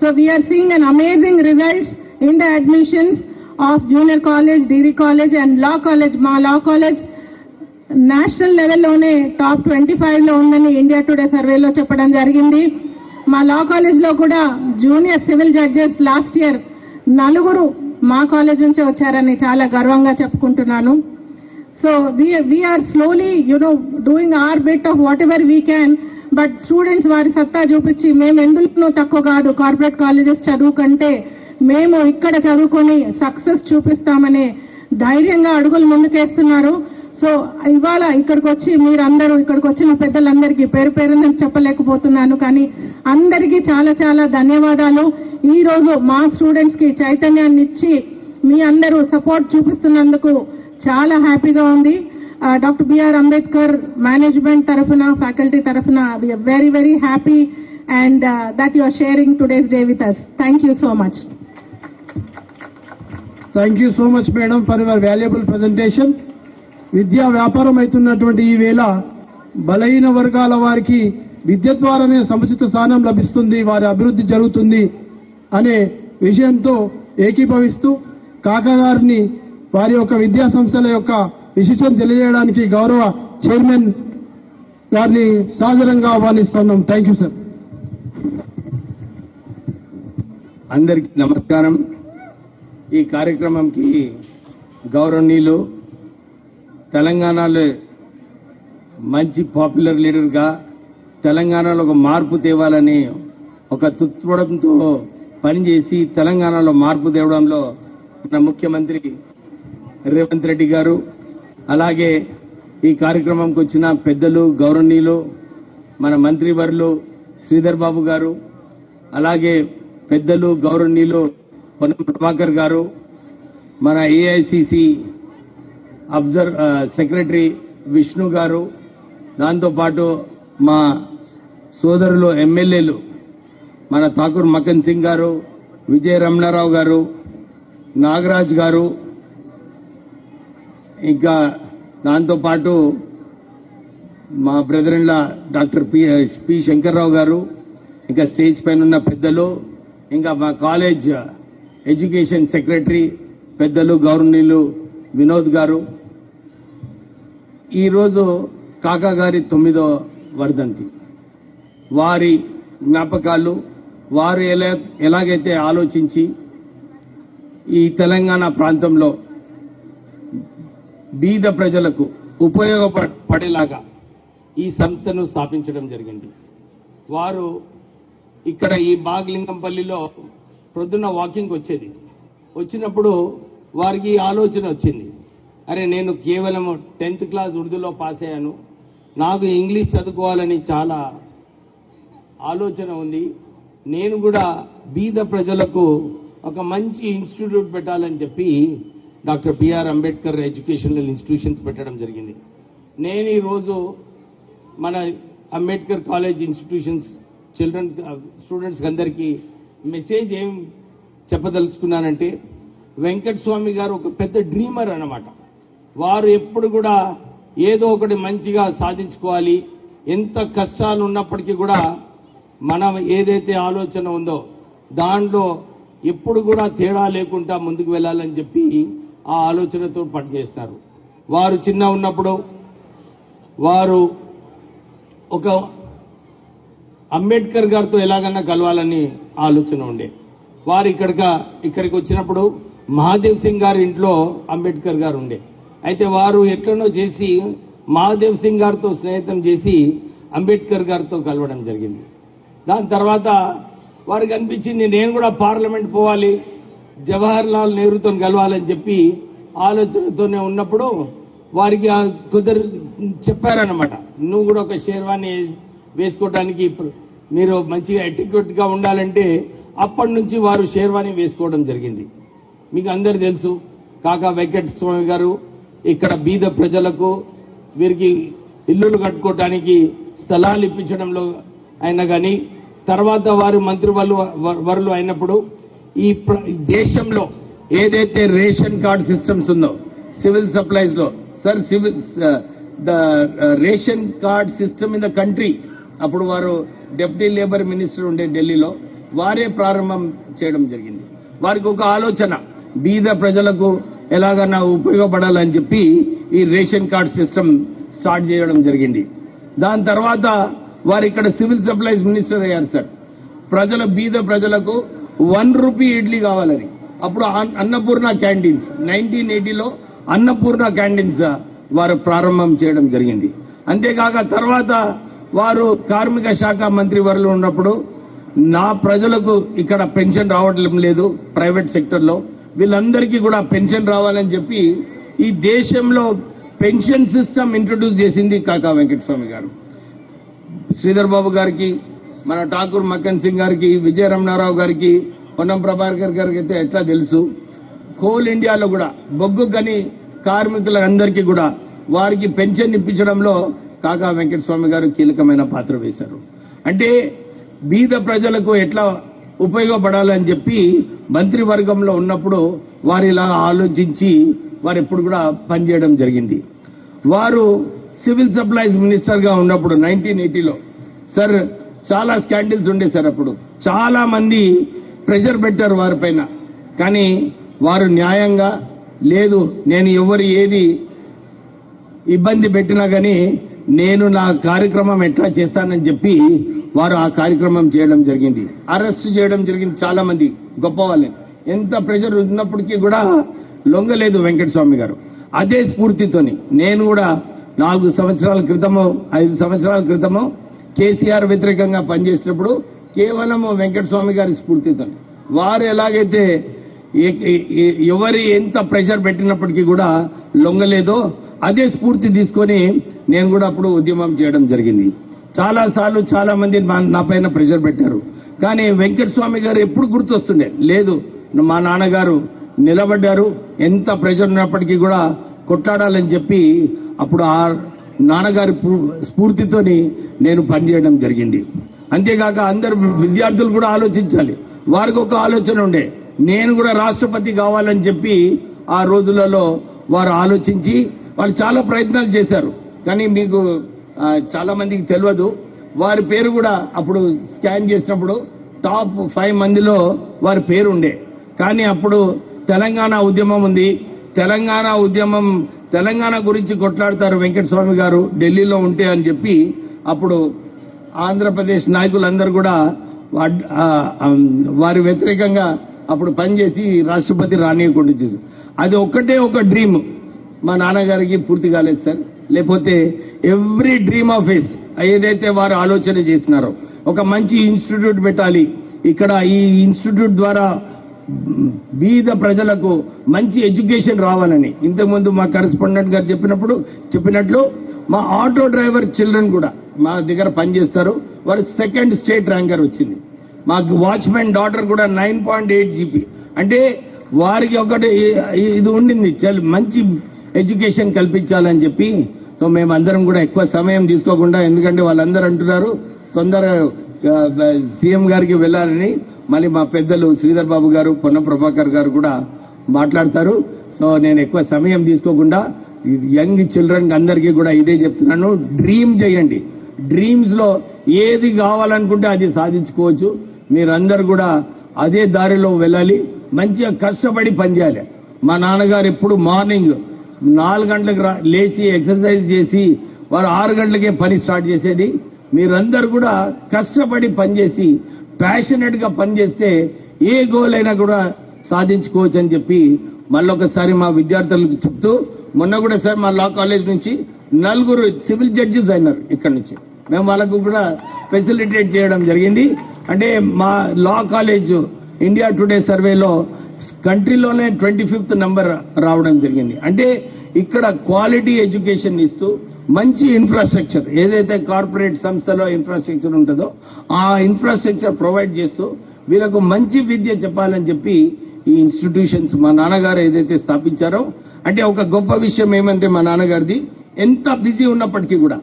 So we are seeing an amazing results in the admissions. Of junior college, degree college and law college. మా లా కాలేజ్ నేషనల్ లెవెల్లోనే top 25 లో ఉందని ఇండియా టుడే సర్వేలో చెప్పడం జరిగింది. మా లా కాలేజ్ లో కూడా junior civil judges last year 4 మా కాలేజ్ నుంచే వచ్చారని చాలా గర్వంగా చెప్పుకుంటున్నాను. So we are slowly doing our bit of whatever we can. But students వారి సత్తా చూపించి మేము ఎందులో తక్కువ కాదు, కార్పొరేట్ కాలేజెస్ చదువు కంటే మేము ఇక్కడ చదువుకొని సక్సెస్ చూపిస్తామనే ధైర్యంగా అడుగులు ముందుకేస్తున్నారు. సో ఇవాళ ఇక్కడికి వచ్చి మీరందరూ, ఇక్కడికి వచ్చిన పెద్దలందరికీ పేరు పేరున చెప్పలేకపోతున్నాను, కానీ అందరికీ చాలా చాలా ధన్యవాదాలు. ఈ రోజు మా స్టూడెంట్స్ కి చైతన్యాన్ని ఇచ్చి మీ అందరూ సపోర్ట్ చూపిస్తున్నందుకు చాలా హ్యాపీగా ఉంది. డాక్టర్ బిఆర్ అంబేద్కర్ మేనేజ్మెంట్ తరఫున, ఫ్యాకల్టీ తరఫున we are very very happy and that you are sharing today's day with us. Thank you so much. Thank you so much madam for your valuable presentation. విద్యా వ్యాపారం అవుతున్నటువంటి ఈ వేళ బలహీన వర్గాల వారికి విద్య ద్వారానే సముచిత స్థానం లభిస్తుంది, వారి అభివృద్ధి జరుగుతుంది అనే విషయంతో ఏకీభవిస్తూ కాకా గారిని వారి యొక్క విద్యా సంస్థల యొక్క విశేషం తెలియజేయడానికి గౌరవ చైర్మన్ గారిని సాదరంగా ఆహ్వానిస్తున్నాం. Thank you sir. అందరికీ నమస్కారం. ఈ కార్యక్రమంకి గౌరవనీయులు తెలంగాణలో మంచి పాపులర్ లీడర్గా తెలంగాణలో ఒక మార్పు తేవాలని ఒక తుత్పడంతో పనిచేసి తెలంగాణలో మార్పు తేవడంలో మన ముఖ్యమంత్రి రేవంత్ రెడ్డి గారు, అలాగే ఈ కార్యక్రమంకి వచ్చిన పెద్దలు గౌరవనీయులు మన మంత్రివర్యులు శ్రీధర్ బాబు గారు, అలాగే పెద్దలు గౌరవనీయులు పొన్నం ప్రభాకర్ గారు, మన ఏఐసిసి సెక్రటరీ విష్ణు గారు, దాంతోపాటు మా సోదరులు ఎమ్మెల్యేలు మన ఠాకూర్ మకన్ సింగ్ గారు, విజయ రమణారావు గారు, నాగరాజ్ గారు, ఇంకా దాంతోపాటు మా brother in law doctor P Shankarrao గారు, ఇంకా స్టేజ్ పైన ఉన్న పెద్దలు, ఇంకా మా కాలేజ్ ఎడ్యుకేషన్ సెక్రటరీ పెద్దలు గౌరవనీయులు వినోద్ గారు. ఈరోజు కాకా గారి 9వ వర్ధంతి. వారి జ్ఞాపకాలు, వారు ఎలాగైతే ఆలోచించి ఈ తెలంగాణ ప్రాంతంలో బీద ప్రజలకు ఉపయోగపడేలాగా ఈ సంస్థను స్థాపించడం జరిగింది. వారు ఇక్కడ ఈ బాగ్లింగంపల్లిలో ప్రొద్దున వాకింగ్ వచ్చేది. వచ్చినప్పుడు వారికి ఆలోచన వచ్చింది, అరే నేను కేవలం 10th క్లాస్ ఉర్దూలో పాస్ అయ్యాను, నాకు ఇంగ్లీష్ చదువుకోవాలని చాలా ఆలోచన ఉంది, నేను కూడా బీద ప్రజలకు ఒక మంచి ఇన్స్టిట్యూట్ పెట్టాలని చెప్పి doctor BR Ambedkar educational institutions పెట్టడం జరిగింది. నేను ఈరోజు మన అంబేద్కర్ కాలేజ్ ఇన్స్టిట్యూషన్స్ స్టూడెంట్స్ అందరికీ మెసేజ్ ఏం చెప్పదలుచుకున్నానంటే, వెంకట స్వామి గారు ఒక పెద్ద డ్రీమర్ అన్నమాట. వారు ఎప్పుడు కూడా ఏదో ఒకటి మంచిగా సాధించుకోవాలి, ఎంత కష్టాలు ఉన్నప్పటికీ కూడా మనం ఏదైతే ఆలోచన ఉందో దాంట్లో ఎప్పుడు కూడా తేడా లేకుండా ముందుకు వెళ్లాలని చెప్పి ఆ ఆలోచనతో పనిచేస్తారు. వారు చిన్న ఉన్నప్పుడు వారు ఒక అంబేద్కర్ గారితో ఎలాగన్నా కలవాలని ఆలోచన ఉండే. వారు ఇక్కడికి వచ్చినప్పుడు మహాదేవ్ సింగ్ గారి ఇంట్లో అంబేద్కర్ గారు ఉండే. అయితే వారు ఎట్లనో చేసి మహాదేవ్ సింగ్ గారితో స్నేహితం చేసి అంబేద్కర్ గారితో కలవడం జరిగింది. దాని తర్వాత వారికి అనిపించింది, నేను కూడా పార్లమెంట్ పోవాలి, జవహర్ లాల్ నెహ్రూతో కలవాలని చెప్పి ఆలోచనతోనే ఉన్నప్పుడు వారికి కుదరు చెప్పారన్నమాట, నువ్వు కూడా ఒక షేర్వాణి వేసుకోవడానికి మీరు మంచిగా ఎటిక్యూట్ గా ఉండాలంటే అప్పటి నుంచి వారు షేర్వాణి వేసుకోవడం జరిగింది. మీకు అందరు తెలుసు, కాకా వెంకట స్వామి గారు ఇక్కడ బీద ప్రజలకు వీరికి ఇల్లులు కట్టుకోవడానికి స్థలాలు ఇప్పించడంలో అయినా కానీ, తర్వాత వారు మంత్రివర్యులు అయినప్పుడు ఈ దేశంలో ఏదైతే రేషన్ కార్డ్ సిస్టమ్స్ ఉందో సివిల్ సప్లైస్ లో, sir the ration card system in the country, అప్పుడు వారు డిప్యూటీ లేబర్ మినిస్టర్ ఉండే ఢిల్లీలో, వారే ప్రారంభం చేయడం జరిగింది. వారికి ఒక ఆలోచన, బీద ప్రజలకు ఎలాగన్నా ఉపయోగపడాలని చెప్పి ఈ రేషన్ కార్డ్ సిస్టమ్ స్టార్ట్ చేయడం జరిగింది. దాని తర్వాత వారు ఇక్కడ సివిల్ సప్లైస్ మినిస్టర్ అయ్యారు సార్. బీద ప్రజలకు 1 రూపీ ఇడ్లీ కావాలని అప్పుడు అన్నపూర్ణ క్యాంటీన్స్ 1980లో అన్నపూర్ణ క్యాంటీన్స్ వారు ప్రారంభం చేయడం జరిగింది. అంతేకాక తర్వాత వారు కార్మిక శాఖ మంత్రి వర్లు ఉన్నప్పుడు నా ప్రజలకు ఇక్కడ పెన్షన్ రావడం లేదు ప్రైవేట్ సెక్టర్లో, వీళ్ళందరికీ కూడా పెన్షన్ రావాలని చెప్పి ఈ దేశంలో పెన్షన్ సిస్టమ్ ఇంట్రొడ్యూస్ చేసింది కాకా వెంకటస్వామి గారు. శ్రీధర్ బాబు గారికి, మన ఠాకూర్ మక్కన్ సింగ్ గారికి, విజయ రమణారావు గారికి, పొన్నం ప్రభాకర్ గారికి అయితే ఎట్లా తెలుసు. కోల్ ఇండియాలో కూడా బొగ్గు గని కార్మికులందరికీ కూడా వారికి పెన్షన్ ఇప్పించడంలో కాకా వెంకటస్వామి గారు కీలకమైన పాత్ర వేశారు. అంటే బీద ప్రజలకు ఎట్లా ఉపయోగపడాలని చెప్పి మంత్రివర్గంలో ఉన్నప్పుడు వారు ఇలా ఆలోచించి వారు ఎప్పుడు కూడా పనిచేయడం జరిగింది. వారు సివిల్ సప్లైస్ మినిస్టర్ గా ఉన్నప్పుడు 1980లో సార్ చాలా స్కాండిల్స్ ఉండే సార్. అప్పుడు చాలా మంది ప్రెషర్ పెట్టారు వారిపైన, కానీ వారు న్యాయంగా లేదు, నేను ఎవరు ఏది ఇబ్బంది పెట్టినా కానీ నేను నా కార్యక్రమం ఎట్లా చేస్తానని చెప్పి వారు ఆ కార్యక్రమం చేయడం జరిగింది. అరెస్ట్ చేయడం జరిగింది చాలా మంది గొప్ప వాళ్ళని. ఎంత ప్రెషర్ ఉన్నప్పటికీ కూడా లొంగలేదు వెంకటస్వామి గారు. అదే స్ఫూర్తితోని నేను కూడా 4 సంవత్సరాల క్రితమో 5 సంవత్సరాల క్రితమో కేసీఆర్ వ్యతిరేకంగా పనిచేసినప్పుడు కేవలం వెంకటస్వామి గారి స్ఫూర్తితో వారు ఎలాగైతే ఎవరి ఎంత ప్రెషర్ పెట్టినప్పటికీ కూడా లొంగలేదో అదే స్ఫూర్తి తీసుకొని నేను కూడా అప్పుడు ఉద్యమం చేయడం జరిగింది. చాలా సార్లు చాలా మంది నా పైన ప్రెషర్ పెట్టారు, కానీ వెంకటస్వామి గారు ఎప్పుడు గుర్తొస్తుండే లేదు, మా నాన్నగారు నిలబడ్డారు, ఎంత ప్రెషర్ ఉన్నప్పటికీ కూడా కొట్లాడాలని చెప్పి అప్పుడు ఆ నాన్నగారి స్ఫూర్తితోని నేను పనిచేయడం జరిగింది. అంతేకాక అందరు విద్యార్థులు కూడా ఆలోచించాలి, వారికి ఒక ఆలోచన ఉండే నేను కూడా రాష్ట్రపతి కావాలని చెప్పి ఆ రోజులలో వారు ఆలోచించి వాళ్ళు చాలా ప్రయత్నాలు చేశారు. కానీ మీకు చాలా మందికి తెలియదు, వారి పేరు కూడా అప్పుడు స్కాన్ చేసినప్పుడు టాప్ 5 మందిలో వారి పేరు ఉండే. కానీ అప్పుడు తెలంగాణ ఉద్యమం ఉంది, తెలంగాణ గురించి కొట్లాడతారు వెంకటస్వామి గారు ఢిల్లీలో ఉంటే అని చెప్పి అప్పుడు ఆంధ్రప్రదేశ్ నాయకులందరూ కూడా వారి వ్యతిరేకంగా అప్పుడు పనిచేసి రాష్ట్రపతి రానియకుండా చేశారు. అది ఒక్కటే ఒక డ్రీమ్ మా నాన్నగారికి పూర్తి కాలేదు సార్. లేకపోతే ఎవ్రీ డ్రీమ్ ఆఫ్ హిస్ ఏదైతే వారు ఆలోచన చేసినారో ఒక మంచి ఇన్స్టిట్యూట్ పెట్టాలి, ఇక్కడ ఈ ఇన్స్టిట్యూట్ ద్వారా బీద ప్రజలకు మంచి ఎడ్యుకేషన్ రావాలని. ఇంతకుముందు మా కరెస్పాండెంట్ గారు చెప్పినట్లు మా ఆటో డ్రైవర్ చిల్డ్రన్ కూడా మా దగ్గర పనిచేస్తారు, వారు 2nd స్టేట్ ర్యాంకర్ వచ్చింది. మాకు వాచ్మెన్ డాటర్ కూడా 9.8 GP. అంటే వారికి ఒకటి ఇది ఉండింది, మంచి ఎడ్యుకేషన్ కల్పించాలని చెప్పి. సో మేమందరం కూడా ఎక్కువ సమయం తీసుకోకుండా, ఎందుకంటే వాళ్ళందరూ అంటున్నారు తొందరగా సీఎం గారికి వెళ్లాలని, మళ్ళీ మా పెద్దలు శ్రీధర్ బాబు గారు, పొన్నం ప్రభాకర్ గారు కూడా మాట్లాడతారు. సో నేను ఎక్కువ సమయం తీసుకోకుండా యంగ్ చిల్డ్రన్ అందరికీ కూడా ఇదే చెప్తున్నాను, డ్రీమ్ చేయండి. డ్రీమ్స్ లో ఏది కావాలనుకుంటే అది సాధించుకోవచ్చు. మీరందరూ కూడా అదే దారిలో వెళ్ళాలి, మంచిగా కష్టపడి పనిచేయాలి. మా నాన్నగారు ఎప్పుడు మార్నింగ్ 4 గంటలకు లేచి ఎక్సర్సైజ్ చేసి వారు 6 గంటలకే పని స్టార్ట్ చేసేది. మీరందరూ కూడా కష్టపడి పనిచేసి ప్యాషనెట్ గా పనిచేస్తే ఏ గోల్ అయినా కూడా సాధించుకోవచ్చు అని చెప్పి మళ్ళొకసారి మా విద్యార్థులకు చెప్తూ, మొన్న కూడా సార్ మా లా కాలేజ్ నుంచి 4 సివిల్ జడ్జెస్ అయినారు. ఇక్కడ నుంచి మేము వాళ్ళకు కూడా ఫెసిలిటేట్ చేయడం జరిగింది. అంటే మా లా కాలేజ్ ఇండియా టుడే సర్వేలో కంట్రీలోనే 25th నంబర్ రావడం జరిగింది. అంటే ఇక్కడ క్వాలిటీ ఎడ్యుకేషన్ ఇస్తూ మంచి ఇన్ఫ్రాస్ట్రక్చర్, ఏదైతే కార్పొరేట్ సంస్థలో ఇన్ఫ్రాస్ట్రక్చర్ ఉంటుందో ఆ ఇన్ఫ్రాస్ట్రక్చర్ ప్రొవైడ్ చేస్తూ వీళ్ళకు మంచి విద్య చెప్పాలని చెప్పి ఈ ఇన్స్టిట్యూషన్స్ మా నాన్నగారు ఏదైతే స్థాపించారో, అంటే ఒక గొప్ప విషయం ఏమంటే మా నాన్నగారిది ఎంత బిజీ ఉన్నప్పటికీ కూడా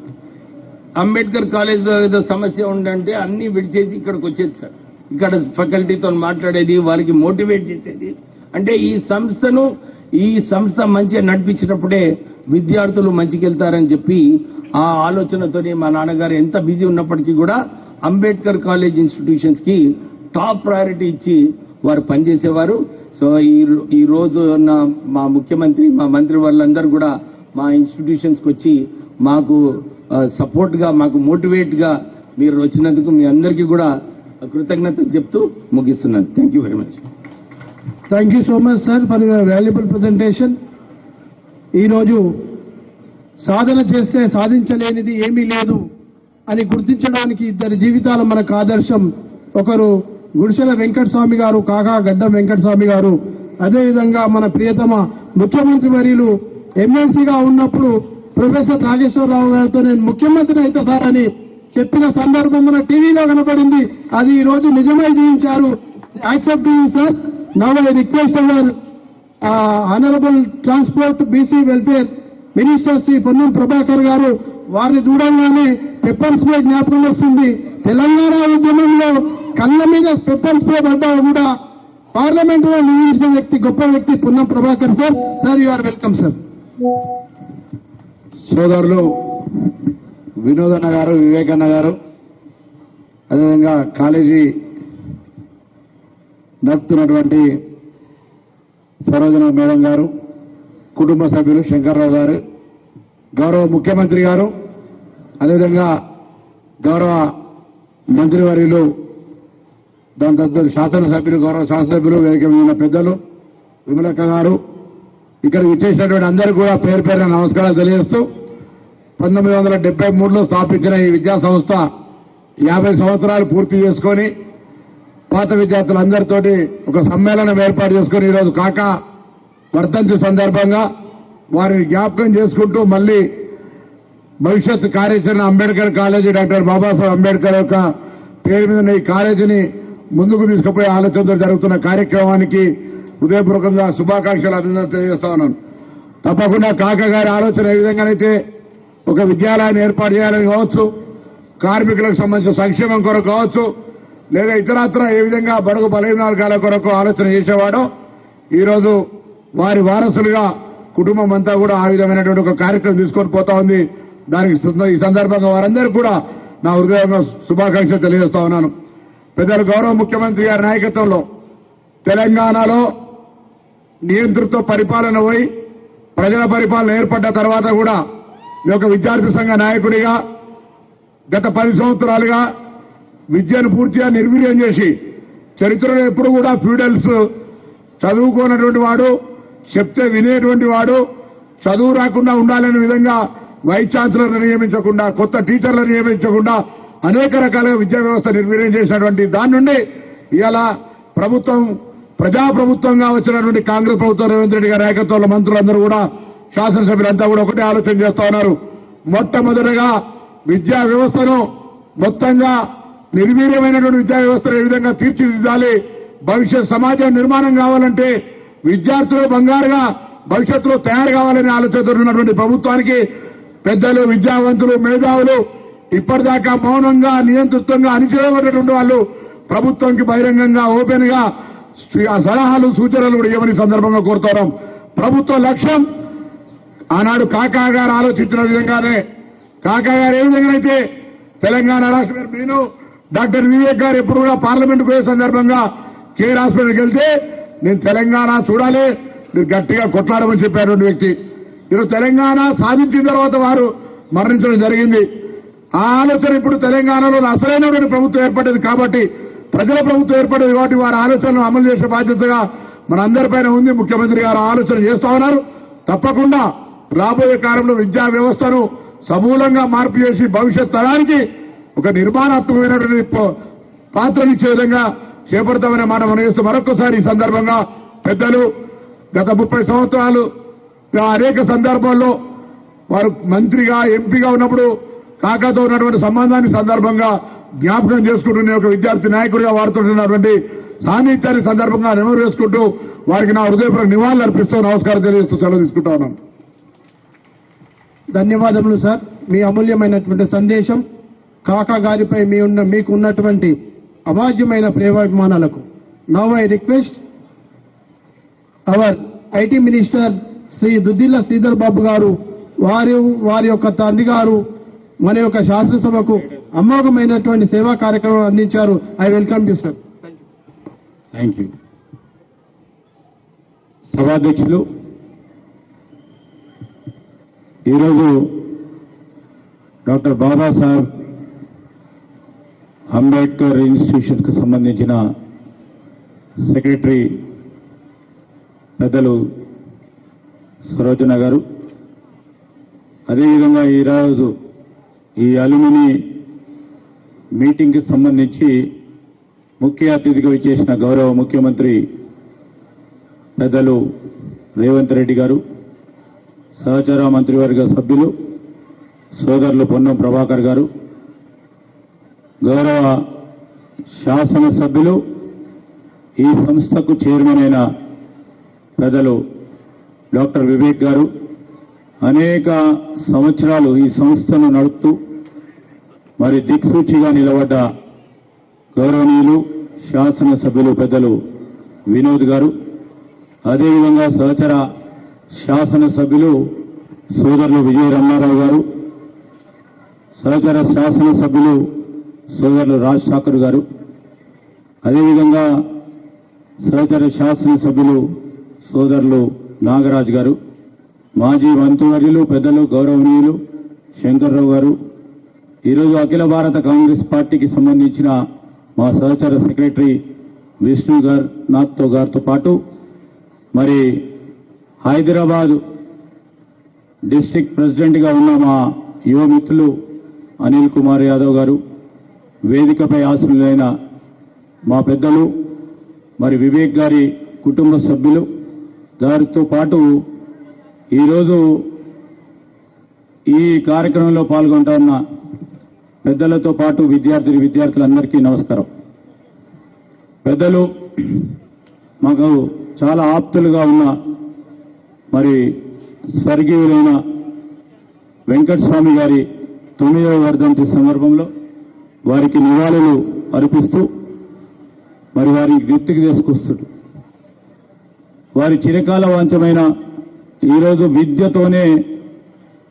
అంబేద్కర్ కాలేజ్లో ఏదో సమస్య ఉందంటే అన్ని విడిచేసి ఇక్కడికి వచ్చేది సార్. ఇక్కడ ఫ్యాకల్టీతో మాట్లాడేది, వారికి మోటివేట్ చేసేది. అంటే ఈ సంస్థ మంచిగా నడిపించినప్పుడే విద్యార్థులు మంచికెళ్తారని చెప్పి ఆ ఆలోచనతోనే మా నాన్నగారు ఎంత బిజీ ఉన్నప్పటికీ కూడా అంబేద్కర్ కాలేజ్ ఇన్స్టిట్యూషన్స్ కి టాప్ ప్రయారిటీ ఇచ్చి వారు పనిచేసేవారు. సో ఈ రోజు ఉన్న మా ముఖ్యమంత్రి, మా మంత్రి వాళ్ళందరూ కూడా మా ఇన్స్టిట్యూషన్స్ కి వచ్చి మాకు సపోర్ట్ గా, మాకు మోటివేట్ గా మీరు వచ్చినందుకు మీ అందరికీ కూడా కృతజ్ఞతలు చెప్తూ ముగిస్తున్నాను. Thank you very much. Thank you so much sir for your valuable presentation. ఈరోజు సాధన చేస్తే సాధించలేనిది ఏమీ లేదు అని గుర్తించడానికి ఇద్దరి జీవితాలు మనకు ఆదర్శం. ఒకరు గుడిసెల వెంకటస్వామి గారు, కాకా గడ్డం వెంకటస్వామి గారు. అదేవిధంగా మన ప్రియతమ ముఖ్యమంత్రి వర్యులు ఎమ్మెల్సీగా ఉన్నప్పుడు ప్రొఫెసర్ నాగేశ్వరరావు గారితో నేను ముఖ్యమంత్రి అయితే సార్ అని చెప్పిన సందర్భం మన టీవీలో కనబడింది. అది ఈ రోజు నిజమై జీవించారు. Accept sir. Now I request our honourable transport BC welfare minister Shri Ponnam Prabhakar గారు. వారిని చూడంగానే పెప్పర్ స్ప్రే జ్ఞాపకం వస్తుంది. తెలంగాణ ఉద్యమంలో కళ్ళ మీద పెప్పర్ స్ప్రే పడ్డా కూడా పార్లమెంట్ లో నియమించిన వ్యక్తి, గొప్ప వ్యక్తి Ponnam Prabhakar sir. Sir you are welcome sir. సోదరులు వినోదన్న గారు, వివేకన్న గారు, అదేవిధంగా కాలేజీ నడుపుతున్నటువంటి సరోజన మేడం గారు, కుటుంబ సభ్యులు శంకర్రావు గారు, గౌరవ ముఖ్యమంత్రి గారు, అదేవిధంగా గౌరవ మంత్రివర్యులు, దాని తదుపరి శాసనసభ్యులు, గౌరవ శాసనసభ్యులు, వేదిక మీద ఉన్న పెద్దలు, విమలక్క గారు, ఇక్కడ విచ్చేసినటువంటి అందరికీ కూడా పేరు పేరున నమస్కారాలు తెలియజేస్తూ 1973లో స్థాపించిన ఈ విద్యా సంస్థ 50 సంవత్సరాలు పూర్తి చేసుకొని పాత విద్యార్థులందరితోటి ఒక సమ్మేళనం ఏర్పాటు చేసుకుని ఈరోజు కాకా వర్ధంతి సందర్భంగా వారిని జ్ఞాపకం చేసుకుంటూ మళ్లీ భవిష్యత్ కార్యాచరణ అంబేద్కర్ కాలేజీ, డాక్టర్ బాబాసాహెబ్ అంబేద్కర్ యొక్క పేరు మీద ఈ కాలేజీని ముందుకు తీసుకుపోయే ఆలోచనతో జరుగుతున్న కార్యక్రమానికి హృదయపూర్వకంగా శుభాకాంక్షలు అభినందనలు తెలియజేస్తా ఉన్నాను. తప్పకుండా కాకా గారి ఆలోచన ఏ విధంగానైతే ఒక విద్యాలయాన్ని ఏర్పాటు చేయాలని కావచ్చు, కార్మికులకు సంబంధించిన సంక్షేమం కొరకు కావచ్చు, లేదా ఇతరత్ర ఏ విధంగా బడుగు బలహీన వర్గాల కొరకు ఆలోచన చేసేవాడో ఈరోజు వారి వారసులుగా కుటుంబం అంతా కూడా ఆ విధమైనటువంటి ఒక కార్యక్రమం తీసుకొని పోతా ఉంది. దానికి ఈ సందర్భంగా వారందరూ కూడా నా హృదయంగా శుభాకాంక్షలు తెలియజేస్తా ఉన్నాను. పెద్దలు గౌరవ ముఖ్యమంత్రి గారి నాయకత్వంలో తెలంగాణలో నియంతృత్వ పరిపాలన పోయి ప్రజల పరిపాలన ఏర్పడ్డ తర్వాత కూడా ఈ యొక్క విద్యార్థి సంఘ నాయకుడిగా గత 10 సంవత్సరాలుగా విద్యను పూర్తిగా నిర్వీర్యం చేసి చరిత్రలో ఎప్పుడు కూడా ఫ్యూడల్స్ చదువుకోనటువంటి వాడు, చెప్తే వినేటువంటి వాడు, చదువు రాకుండా ఉండాలనే విధంగా వైస్ ఛాన్సలర్లు నియమించకుండా, కొత్త టీచర్లను నియమించకుండా అనేక రకాలుగా విద్యా వ్యవస్థ నిర్వీర్యం చేసినటువంటి దాని నుండి ఇవాళ ప్రభుత్వం ప్రజాప్రభుత్వంగా వచ్చినటువంటి కాంగ్రెస్ ప్రభుత్వం రేవంత్ రెడ్డి గారి నాయకత్వంలో మంత్రులందరూ కూడా, శాసనసభ్యులంతా కూడా ఒకటే ఆలోచన చేస్తా ఉన్నారు. మొట్టమొదటిగా విద్యా వ్యవస్థను మొత్తంగా నిర్వీర్యమైనటువంటి విద్యా వ్యవస్థను ఏ విధంగా తీర్చిదిద్దాలి, భవిష్యత్ సమాజం నిర్మాణం కావాలంటే విద్యార్థులు బంగారుగా భవిష్యత్తులో తయారు కావాలనే ఆలోచనతో ఉన్నటువంటి ప్రభుత్వానికి పెద్దలు, విద్యావంతులు, మేధావులు ఇప్పటిదాకా మౌనంగా నియంతృత్వంగా అణిచివేయబడినటువంటి వాళ్ళు ప్రభుత్వానికి బహిరంగంగా ఓపెన్ గా సలహాలు, సూచనలు కూడా ఇవ్వని సందర్భంగా కోరుతున్నాం. ప్రభుత్వ లక్ష్యం ఆనాడు కాకా గారు ఆలోచించిన విధంగానే, కాకా గారు ఏ విధంగానైతే తెలంగాణ రాష్ట్ర నేను డాక్టర్ వివేక్ గారు ఎప్పుడు కూడా పార్లమెంట్ పోయే సందర్భంగా కేర్ హాస్పిటల్కి వెళ్తే నేను తెలంగాణ చూడాలి, మీరు గట్టిగా కొట్లాడమని చెప్పారు వ్యక్తి. ఈరోజు తెలంగాణ సాధించిన తర్వాత వారు మరణించడం జరిగింది. ఆ ఆలోచన ఇప్పుడు తెలంగాణలో అసలైనటువంటి ప్రభుత్వం ఏర్పడ్డది కాబట్టి, ప్రజల ప్రభుత్వం ఏర్పడ్డది కాబట్టి వారి ఆలోచనలు అమలు చేసే బాధ్యతగా మనందరిపైన ఉంది. ముఖ్యమంత్రి గారు ఆలోచన చేస్తా ఉన్నారు. తప్పకుండా రాబోయే కాలంలో విద్యా వ్యవస్థను సమూలంగా మార్పు చేసి భవిష్యత్ తరానికి ఒక నిర్మాణాత్మకమైనటువంటి పాత్రనిచ్చే విధంగా చేపడతామనే మాట మనం చేస్తూ మరొకసారి ఈ సందర్భంగా పెద్దలు గత 30 సంవత్సరాలు అనేక సందర్భాల్లో వారు మంత్రిగా, ఎంపీగా ఉన్నప్పుడు కాకాతో ఉన్నటువంటి సంబంధాన్ని సందర్భంగా జ్ఞాపకం చేసుకుంటూ ఒక విద్యార్థి నాయకుడిగా వాడుతున్నటువంటి సాన్నిధ్యాన్ని సందర్భంగా నెమరు చేసుకుంటూ వారికి నా హృదయపూర్వక నివాళులు అర్పిస్తూ నమస్కారం తెలియజేస్తూ సెలవు తీసుకుంటా ఉన్నాను. ధన్యవాదములు సార్. మీ అమూల్యమైనటువంటి సందేశం కాకా గారిపై మీకు ఉన్నటువంటి అవాజ్యమైన ప్రేమాభిమానాలకు. Now I request our IT minister Shri Duddilla Sridhar Babu గారు, వారి యొక్క తండ్రి గారు మన యొక్క శాసనసభకు అమోఘమైనటువంటి సేవా కార్యక్రమం అందించారు. I welcome you sir. Thank you. సభాధ్యక్షులు, ఈరోజు డాక్టర్ బాబాసాహెబ్ అంబేద్కర్ ఇన్స్టిట్యూషన్ కు సంబంధించిన సెక్రటరీ పెద్దలు సరోజన గారు, అదేవిధంగా ఈరోజు ఈ అలుమిని మీటింగ్ కి సంబంధించి ముఖ్య అతిథిగా విచ్చేసిన గౌరవ ముఖ్యమంత్రి పెద్దలు రేవంత్ రెడ్డి గారు, సహచర మంత్రివర్గ సభ్యులు సోదరులు పొన్నం ప్రభాకర్ గారు, గౌరవ శాసనసభ్యులు, ఈ సంస్థకు చైర్మన్ అయిన పెద్దలు డాక్టర్ వివేక్ గారు, అనేక సంవత్సరాలు ఈ సంస్థను నడుపుతూ మరి దిక్సూచిగా నిలబడ్డ గౌరవనీయులు శాసనసభ్యులు పెద్దలు వినోద్ గారు, అదేవిధంగా సహచర శాసనసభ్యులు సోదరులు విజయ రమణారావు గారు, సహచర శాసనసభ్యులు సోదరులు రాజ్ ఠాకూర్ గారు, అదేవిధంగా సహచర శాసనసభ్యులు సోదరులు నాగరాజ్ గారు, మాజీ మంత్రివర్యులు పెద్దలు గౌరవనీయులు శంకర్రావు గారు, ఈరోజు అఖిల భారత కాంగ్రెస్ పార్టీకి సంబంధించిన మా సహచర సెక్రటరీ విష్ణు నాథ్తో గారితో పాటు మరి హైదరాబాద్ డిస్ట్రిక్ట్ ప్రెసిడెంట్ గా ఉన్న మా యువ మిత్రులు అనిల్ కుమార్ యాదవ్ గారు, వేదికపై ఆశీనులైన మా పెద్దలు మరి వివేక్ గారి కుటుంబ సభ్యులు గారితో పాటు ఈరోజు ఈ కార్యక్రమంలో పాల్గొంటా ఉన్న పెద్దలతో పాటు విద్యార్థులందరికీ నమస్కారం. పెద్దలు మాకు చాలా ఆప్తులుగా ఉన్న మరి స్వర్గీయులైన వెంకటస్వామి గారి 9వ వర్ధంతి సందర్భంలో వారికి నివాళులు అర్పిస్తూ మరి వారి గుర్తుకు తీసుకొస్తున్నారు. వారి చిరకాల వాంఛమైన ఈరోజు విద్యతోనే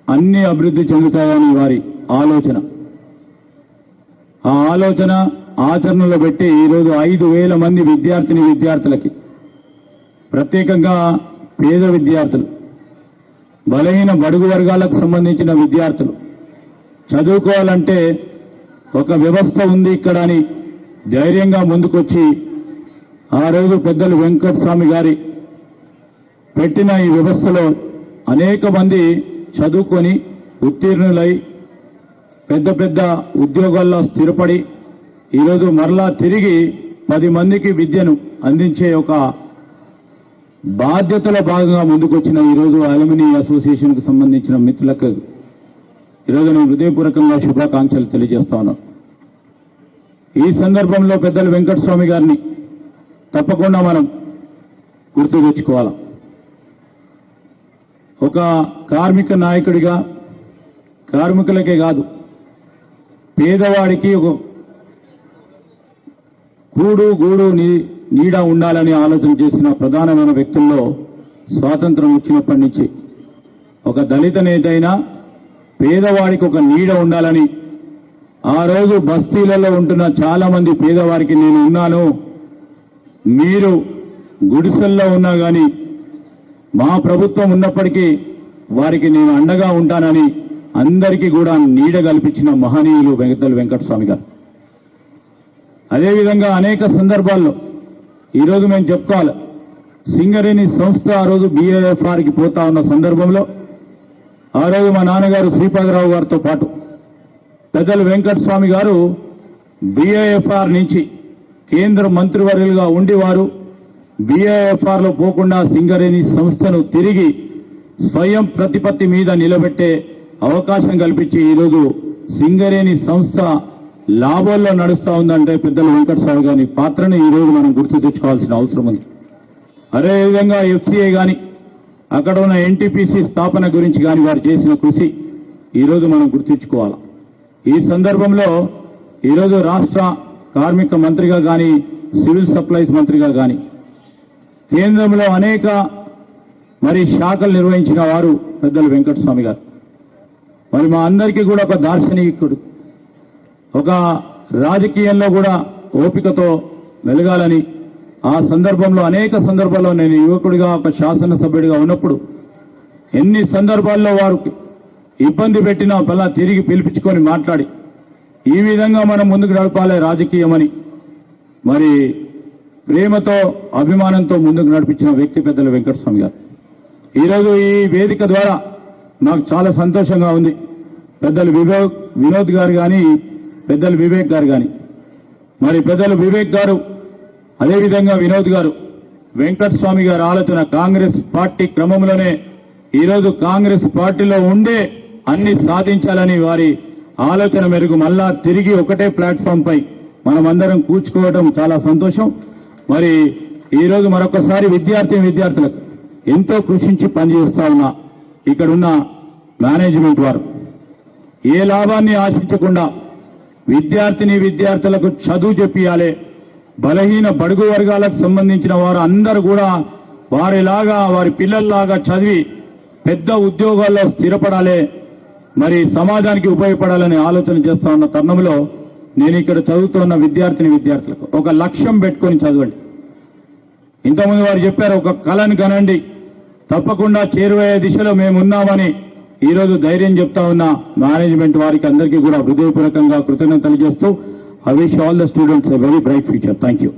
అన్ని అభివృద్ధి చెందుతాయని వారి ఆలోచన. ఆ ఆలోచన ఆచరణలో పెట్టి ఈరోజు 5,000 మంది విద్యార్థులకి, ప్రత్యేకంగా పేద విద్యార్థులు, బలహీన బడుగు వర్గాలకు సంబంధించిన విద్యార్థులు చదువుకోవాలంటే ఒక వ్యవస్థ ఉంది ఇక్కడ అని ధైర్యంగా ముందుకొచ్చి ఆ రోజు పెద్దలు వెంకటస్వామి గారి పెట్టిన ఈ వ్యవస్థలో అనేక మంది చదువుకొని ఉత్తీర్ణులై పెద్ద పెద్ద ఉద్యోగాల్లో స్థిరపడి ఈరోజు మరలా తిరిగి 10 మందికి విద్యను అందించే ఒక బాధ్యతలో భాగంగా ముందుకొచ్చిన ఈరోజు అలుమిని అసోసియేషన్ కు సంబంధించిన మిత్రులకు ఈరోజు నేను హృదయపూర్వకంగా శుభాకాంక్షలు తెలియజేస్తా ఉన్నాను. ఈ సందర్భంలో పెద్దలు వెంకటస్వామి గారిని తప్పకుండా మనం గుర్తు తెచ్చుకోవాలి. ఒక కార్మిక నాయకుడిగా కార్మికులకే కాదు, పేదవాడికి ఒక గూడు నీడ ఉండాలని ఆలోచన చేసిన ప్రధానమైన వ్యక్తుల్లో స్వాతంత్రం వచ్చినప్పటి నుంచి ఒక దళిత నేత అయినా పేదవాడికి ఒక నీడ ఉండాలని ఆ రోజు బస్తీలలో ఉంటున్న చాలా మంది పేదవారికి నేను ఉన్నాను, మీరు గుడిసెల్లో ఉన్నా గాని మా ప్రభుత్వం ఉన్నప్పటికీ వారికి నేను అండగా ఉంటానని అందరికీ కూడా నీడ కల్పించిన మహనీయులు పెద్దలు వెంకటస్వామి గారు. అదేవిధంగా అనేక సందర్భాల్లో ఈరోజు మేము చెప్పుకోవాలి, సింగరేణి సంస్థ ఆ రోజు బీఏఎఫ్ఆర్కి పోతా ఉన్న సందర్భంలో ఆ రోజు మా నాన్నగారు శ్రీపాదరావు గారితో పాటు పెద్దలు వెంకటస్వామి గారు బీఏఎఫ్ఆర్ నుంచి కేంద్ర మంత్రివర్యులుగా ఉండి వారు బీఏఎఫ్ఆర్ లో పోకుండా సింగరేణి సంస్థను తిరిగి స్వయం ప్రతిపత్తి మీద నిలబెట్టే అవకాశం కల్పించి ఈరోజు సింగరేణి సంస్థ లాభాల్లో నడుస్తా ఉందంటే పెద్దలు వెంకటస్వామి గారి పాత్రను ఈరోజు మనం గుర్తు తెచ్చుకోవాల్సిన అవసరం ఉంది. అదేవిధంగా ఎఫ్సీఐ గాని అక్కడ ఉన్న ఎన్టీపీసీ స్థాపన గురించి గాని వారు చేసిన కృషి ఈరోజు మనం గుర్తుంచుకోవాలి. ఈ సందర్భంలో ఈరోజు రాష్ట్ర కార్మిక మంత్రిగా గాని సివిల్ సప్లైస్ మంత్రిగా గాని కేంద్రంలో అనేక మరి శాఖలు నిర్వహించిన వారు పెద్దలు వెంకటస్వామి గారు. మరి మా అందరికీ కూడా ఒక దార్శనికుడు, ఒక రాజకీయంలో కూడా ఓపికతో వెలగాలని ఆ సందర్భంలో అనేక సందర్భాల్లో నేను యువకుడిగా ఒక శాసనసభ్యుడిగా ఉన్నప్పుడు ఎన్ని సందర్భాల్లో వారు ఇబ్బంది పెట్టినా మళ్ళా తిరిగి పిలిపించుకొని మాట్లాడి ఈ విధంగా మనం ముందుకు నడపాలి రాజకీయమని మరి ప్రేమతో అభిమానంతో ముందుకు నడిపించిన వ్యక్తి పెద్దలు వెంకటస్వామి గారు. ఈరోజు ఈ వేదిక ద్వారా నాకు చాలా సంతోషంగా ఉంది. పెద్దలు వినోద్ గారు కానీ పెద్దలు వివేక్ గారు కానీ మరి పెద్దలు వివేక్ గారు అదేవిధంగా వినోద్ గారు వెంకటస్వామి గారు ఆలోచన కాంగ్రెస్ పార్టీ క్రమంలోనే ఈరోజు కాంగ్రెస్ పార్టీలో ఉండే అన్ని సాధించాలని వారి ఆలోచన మేరకు మళ్ళా తిరిగి ఒకటే ప్లాట్ఫామ్ పై మనమందరం కూర్చుకోవడం చాలా సంతోషం. మరి ఈరోజు మరొకసారి విద్యార్థులకు ఎంతో కృషించి పనిచేస్తా ఉన్న ఇక్కడున్న మేనేజ్మెంట్ వారు ఏ లాభాన్ని ఆశించకుండా విద్యార్థులకు చదువు చెప్పియాలి. బలహీన బడుగు వర్గాలకు సంబంధించిన వారు అందరూ కూడా వారిలాగా వారి పిల్లల్లాగా చదివి పెద్ద ఉద్యోగాల్లో స్థిరపడాలి, మరి సమాజానికి ఉపయోగపడాలని ఆలోచన చేస్తా ఉన్న తరుణంలో నేను ఇక్కడ చదువుతున్న విద్యార్థులకు ఒక లక్ష్యం పెట్టుకొని చదవండి. ఇంతకుముందు వారు చెప్పారు, ఒక కళను కనండి, తప్పకుండా చేరువయ్యే దిశలో మేమున్నామని ఈరోజు ధైర్యం చెప్తా ఉన్న మేనేజ్మెంట్ వారికి అందరికీ కూడా హృదయపూర్వకంగా కృతజ్ఞతలు తెలియజేస్తూ I wish all the students a very bright future. Thank you.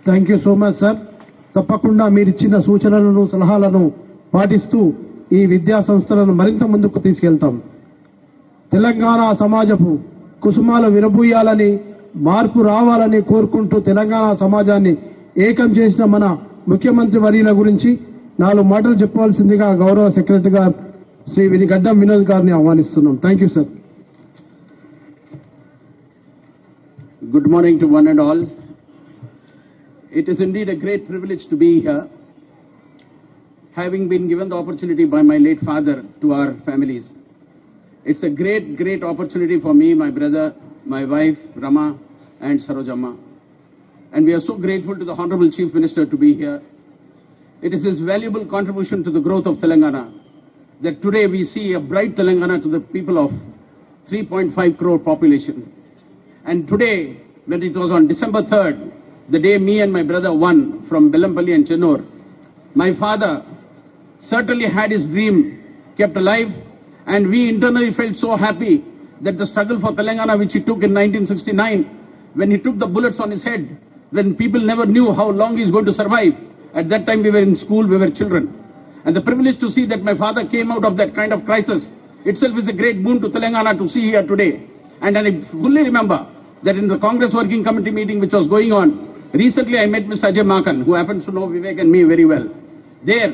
Thank you so much sir. తప్పకుండా మీరిచ్చిన సూచనలను సలహాలను పాటిస్తూ ఈ విద్యా సంస్థలను మరింత ముందుకు తీసుకెళ్తాం. తెలంగాణ సమాజపు కుసుమాలు విరబూయాలని, మార్పు రావాలని కోరుకుంటూ తెలంగాణ సమాజాన్ని ఏకం చేసిన మన ముఖ్యమంత్రి వర్యుల గురించి 4 మాటలు చెప్పవలసిందిగా గౌరవ సెక్రటరీ గారు శ్రీ గడ్డం వినోద్ గారిని ఆహ్వానిస్తున్నాం. Thank you sir. Good morning to one and all. It is indeed a great privilege to be here, having been given the opportunity by my late father to our families. It's a great opportunity for me, my brother, my wife, Rama, and Sarojamma. And we are so grateful to the Honorable Chief Minister to be here. It is his valuable contribution to the growth of Telangana that today we see a bright Telangana to the people of 3.5 crore population. And today, when it was on December 3rd, the day me and my brother won from Belampalli and Chennur, my father certainly had his dream kept alive, and we internally felt so happy that the struggle for Telangana which he took in 1969, when he took the bullets on his head, when people never knew how long he's going to survive. At that time we were in school, we were children. And the privilege to see that my father came out of that kind of crisis itself is a great boon to Telangana to see here today. And I fully remember that in the Congress Working Committee meeting which was going on, recently I met Mr. Ajay Makan, who happens to know Vivek and me very well. There,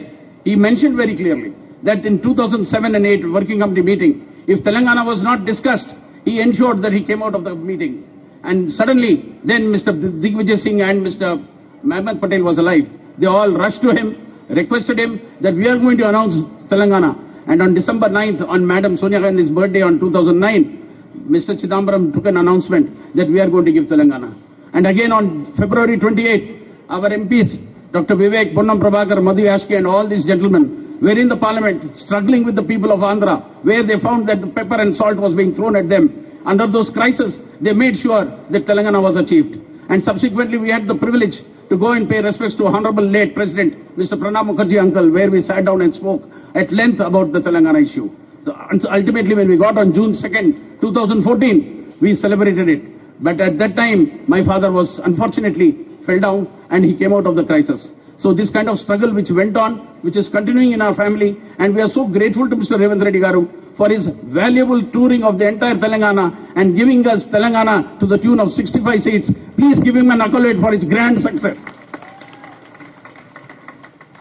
he mentioned very clearly that in 2007 and 8 Working Committee meeting, if Telangana was not discussed, he ensured that he came out of the meeting. And suddenly, then Mr. Digvijay Singh and Mr. Mehmet Patel was alive. They all rushed to him, requested him that we are going to announce Telangana. And on December 9th, on Madam Sonia Gandhi's birthday on 2009, Mr. Chidambaram took an announcement that we are going to give Telangana. And again on February 28th, our MPs, Dr. Vivek, Ponnam Prabhakar, Madhu Yashki and all these gentlemen were in the parliament struggling with the people of Andhra, where they found that the pepper and salt was being thrown at them. Under those crises, they made sure that Telangana was achieved. And subsequently, we had the privilege to go and pay respects to Honorable late President, Mr. Pranab Mukherjee uncle, where we sat down and spoke at length about the Telangana issue. So ultimately, when we got on June 2nd, 2014, we celebrated it. But at that time, my father was unfortunately fell down and he came out of the crisis. So this kind of struggle which went on, which is continuing in our family, and we are so grateful to Mr. Revanth Reddy Garu for his valuable touring of the entire Telangana and giving us Telangana to the tune of 65 seats. Please give him an accolade for his grand success.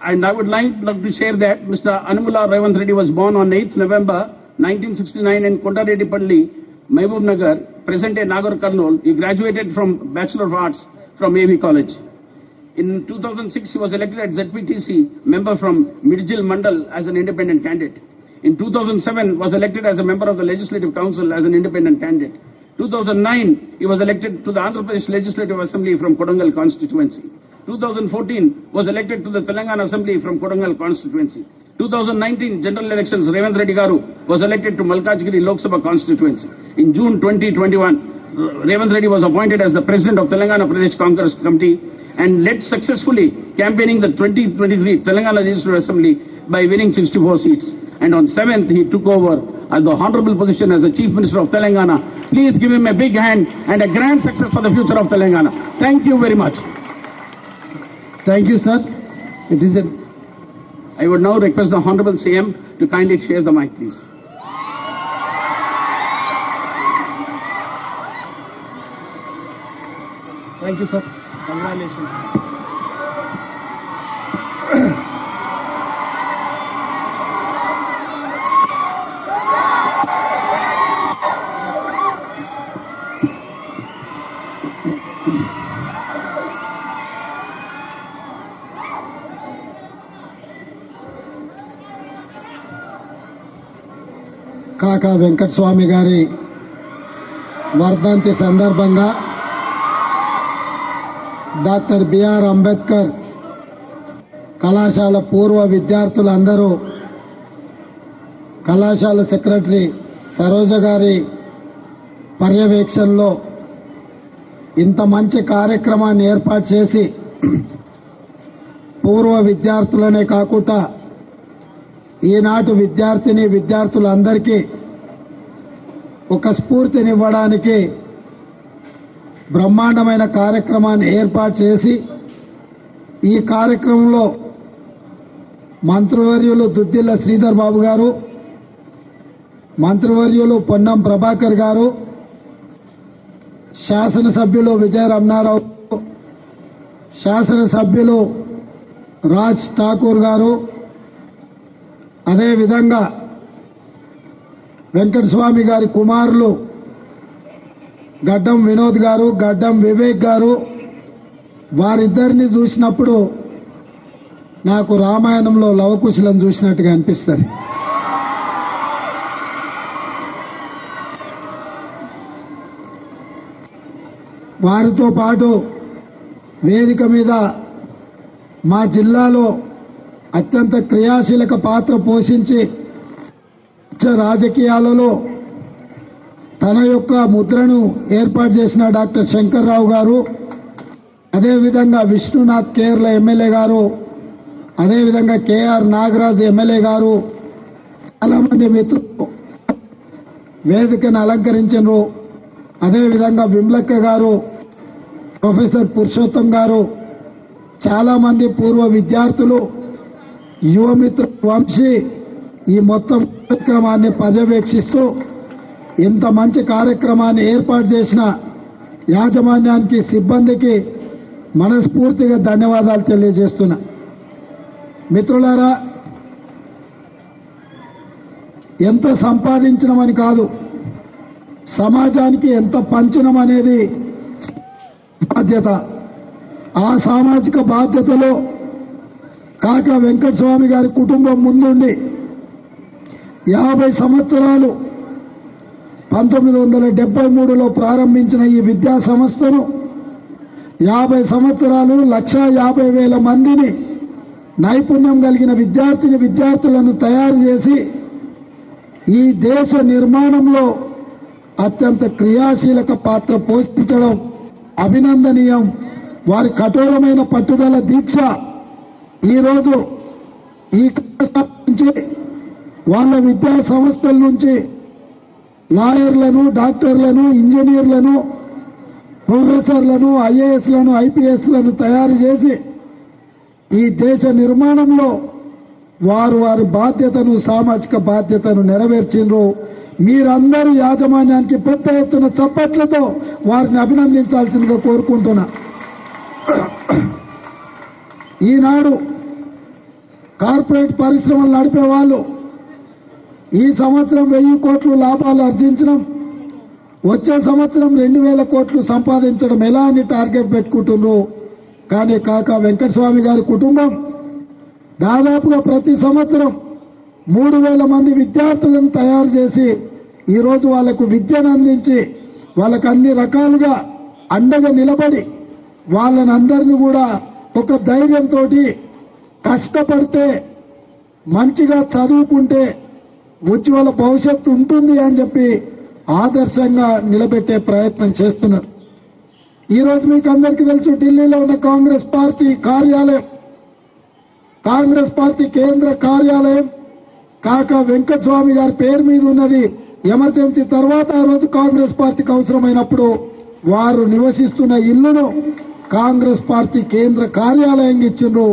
And I would like to share that Mr. Anumula Revanth Reddy was born on 8th November 1969 in Kondareddypalli, Mehboob Nagar, present-day Nagar Kurnool. He graduated from Bachelor of Arts from AV College. In 2006, he was elected as ZPTC member from Midjil Mandal as an independent candidate. In 2007, was elected as a member of the Legislative Council as an independent candidate. 2009, he was elected to the Andhra Pradesh Legislative Assembly from Kodangal constituency. 2014, was elected to the Telangana Assembly from Kodangal constituency. 2019 general elections, Revanth Reddy Garu was elected to Malkajgiri Lok Sabha constituency. In June 2021, Revanth Reddy was appointed as the president of Telangana Pradesh Congress Committee and led successfully campaigning the 2023 Telangana Legislative Assembly by winning 64 seats. And on 7th, he took over at the honorable position as the Chief Minister of Telangana. Please give him a big hand and a grand success for the future of Telangana. Thank you very much. Thank you, sir. It is a I would now request the Honorable CM to kindly share the mic, please. Thank you, sir. Congratulations. కాకా వెంకటస్వామి గారి వర్ధంతి సందర్భంగా doctor BR Ambedkar కళాశాల పూర్వ విద్యార్థులందరూ కళాశాల secretary Saroja గారి పర్యవేక్షణలో ఇంత మంచి కార్యక్రమాన్ని ఏర్పాటు చేసి పూర్వ విద్యార్థులనే కాకుండా ఈనాటి విద్యార్థులందరికీ ఒక స్ఫూర్తినివ్వడానికి బ్రహ్మాండమైన కార్యక్రమాన్ని ఏర్పాటు చేసి ఈ కార్యక్రమంలో మంత్రివర్యులు దుద్దిల్ల శ్రీధర్ బాబు గారు, మంత్రివర్యులు పొన్నం ప్రభాకర్ గారు, శాసనసభ్యులు విజయ రమణారావు, శాసనసభ్యులు రాజ్ ఠాకూర్ గారు, అదేవిధంగా వెంకటస్వామి గారి కుమారులు గడ్డం వినోద్ గారు, గడ్డం వివేక్ గారు, వారిద్దరిని చూసినప్పుడు నాకు రామాయణంలో లవకుశలను చూసినట్టుగా అనిపిస్తుంది. వారితో పాటు వేదిక మీద మా జిల్లాలో అత్యంత క్రియాశీలక పాత్ర పోషించి రాజకీయాలలో తన యొక్క ముద్రను ఏర్పాటు చేసిన డాక్టర్ శంకర్రావు గారు, అదేవిధంగా విష్ణునాథ్ కేరళ ఎమ్మెల్యే గారు, అదేవిధంగా కేఆర్ నాగరాజ్ ఎమ్మెల్యే గారు, చాలా మంది మిత్రులు వేదికను అలంకరించారు. అదేవిధంగా విమలక్క గారు, ప్రొఫెసర్ పురుషోత్తం గారు, చాలా మంది పూర్వ విద్యార్థులు, యువమిత్రులు, వంశీ ఈ మొత్తం కార్యక్రమాన్ని పర్యవేక్షిస్తూ ఇంత మంచి కార్యక్రమాన్ని ఏర్పాటు చేసిన యాజమాన్యానికి, సిబ్బందికి మనస్ఫూర్తిగా ధన్యవాదాలు తెలియజేస్తున్నా. మిత్రులారా, ఎంత సంపాదించడమని కాదు, సమాజానికి ఎంత పంచడం అనేది బాధ్యత. ఆ సామాజిక బాధ్యతలో కాకా వెంకటస్వామి గారి కుటుంబం ముందుండి 50 సంవత్సరాలు 1973లో ప్రారంభించిన ఈ విద్యా సంస్థను 50 సంవత్సరాలు 1,50,000 మందిని నైపుణ్యం కలిగిన విద్యార్థులను తయారు చేసి ఈ దేశ నిర్మాణంలో అత్యంత క్రియాశీలక పాత్ర పోషించడం అభినందనీయం. వారి కఠోరమైన పట్టుదల, దీక్ష ఈరోజు ఈ నుంచి వాళ్ళ విద్యా సంస్థల నుంచి లాయర్లను, డాక్టర్లను, ఇంజనీర్లను, ప్రొఫెసర్లను, ఐఏఎస్లను, ఐపీఎస్లను తయారు చేసి ఈ దేశ నిర్మాణంలో వారి బాధ్యతను, సామాజిక బాధ్యతను నెరవేర్చిండ్రు. మీరందరూ యాజమాన్యానికి పెద్ద ఎత్తున చప్పట్లతో వారిని అభినందించాల్సిందిగా కోరుకుంటున్నా. ఈనాడు కార్పొరేట్ పరిశ్రమలు నడిపే వాళ్ళు ఈ సంవత్సరం 1000 కోట్లు లాభాలు ఆర్జించడం, వచ్చే సంవత్సరం 2000 కోట్లు సంపాదించడం ఎలా అని టార్గెట్ పెట్టుకుంటున్నారు. కానీ కాకా వెంకటస్వామి గారి కుటుంబం దాదాపుగా ప్రతి సంవత్సరం 3000 మంది విద్యార్థులను తయారు చేసి ఈరోజు వాళ్లకు విద్యను అందించి వాళ్ళకు అన్ని రకాలుగా అండగా నిలబడి వాళ్ళని అందరినీ కూడా ఒక ధైర్యంతో కష్టపడితే, మంచిగా చదువుకుంటే ఉజ్వల భవిష్యత్తు ఉంటుంది అని చెప్పి ఆదర్శంగా నిలబెట్టే ప్రయత్నం చేస్తున్నారు. ఈ రోజు మీకు అందరికీ తెలుసు, ఢిల్లీలో ఉన్న కాంగ్రెస్ పార్టీ కార్యాలయం, కాంగ్రెస్ పార్టీ కేంద్ర కార్యాలయం కాకా వెంకటస్వామి గారి పేరు మీద ఉన్నది. ఎమర్జెన్సీ తర్వాత ఆ రోజు కాంగ్రెస్ పార్టీకి అవసరమైనప్పుడు వారు నివసిస్తున్న ఇల్లును కాంగ్రెస్ పార్టీ కేంద్ర కార్యాలయంగా ఇచ్చిండ్రు.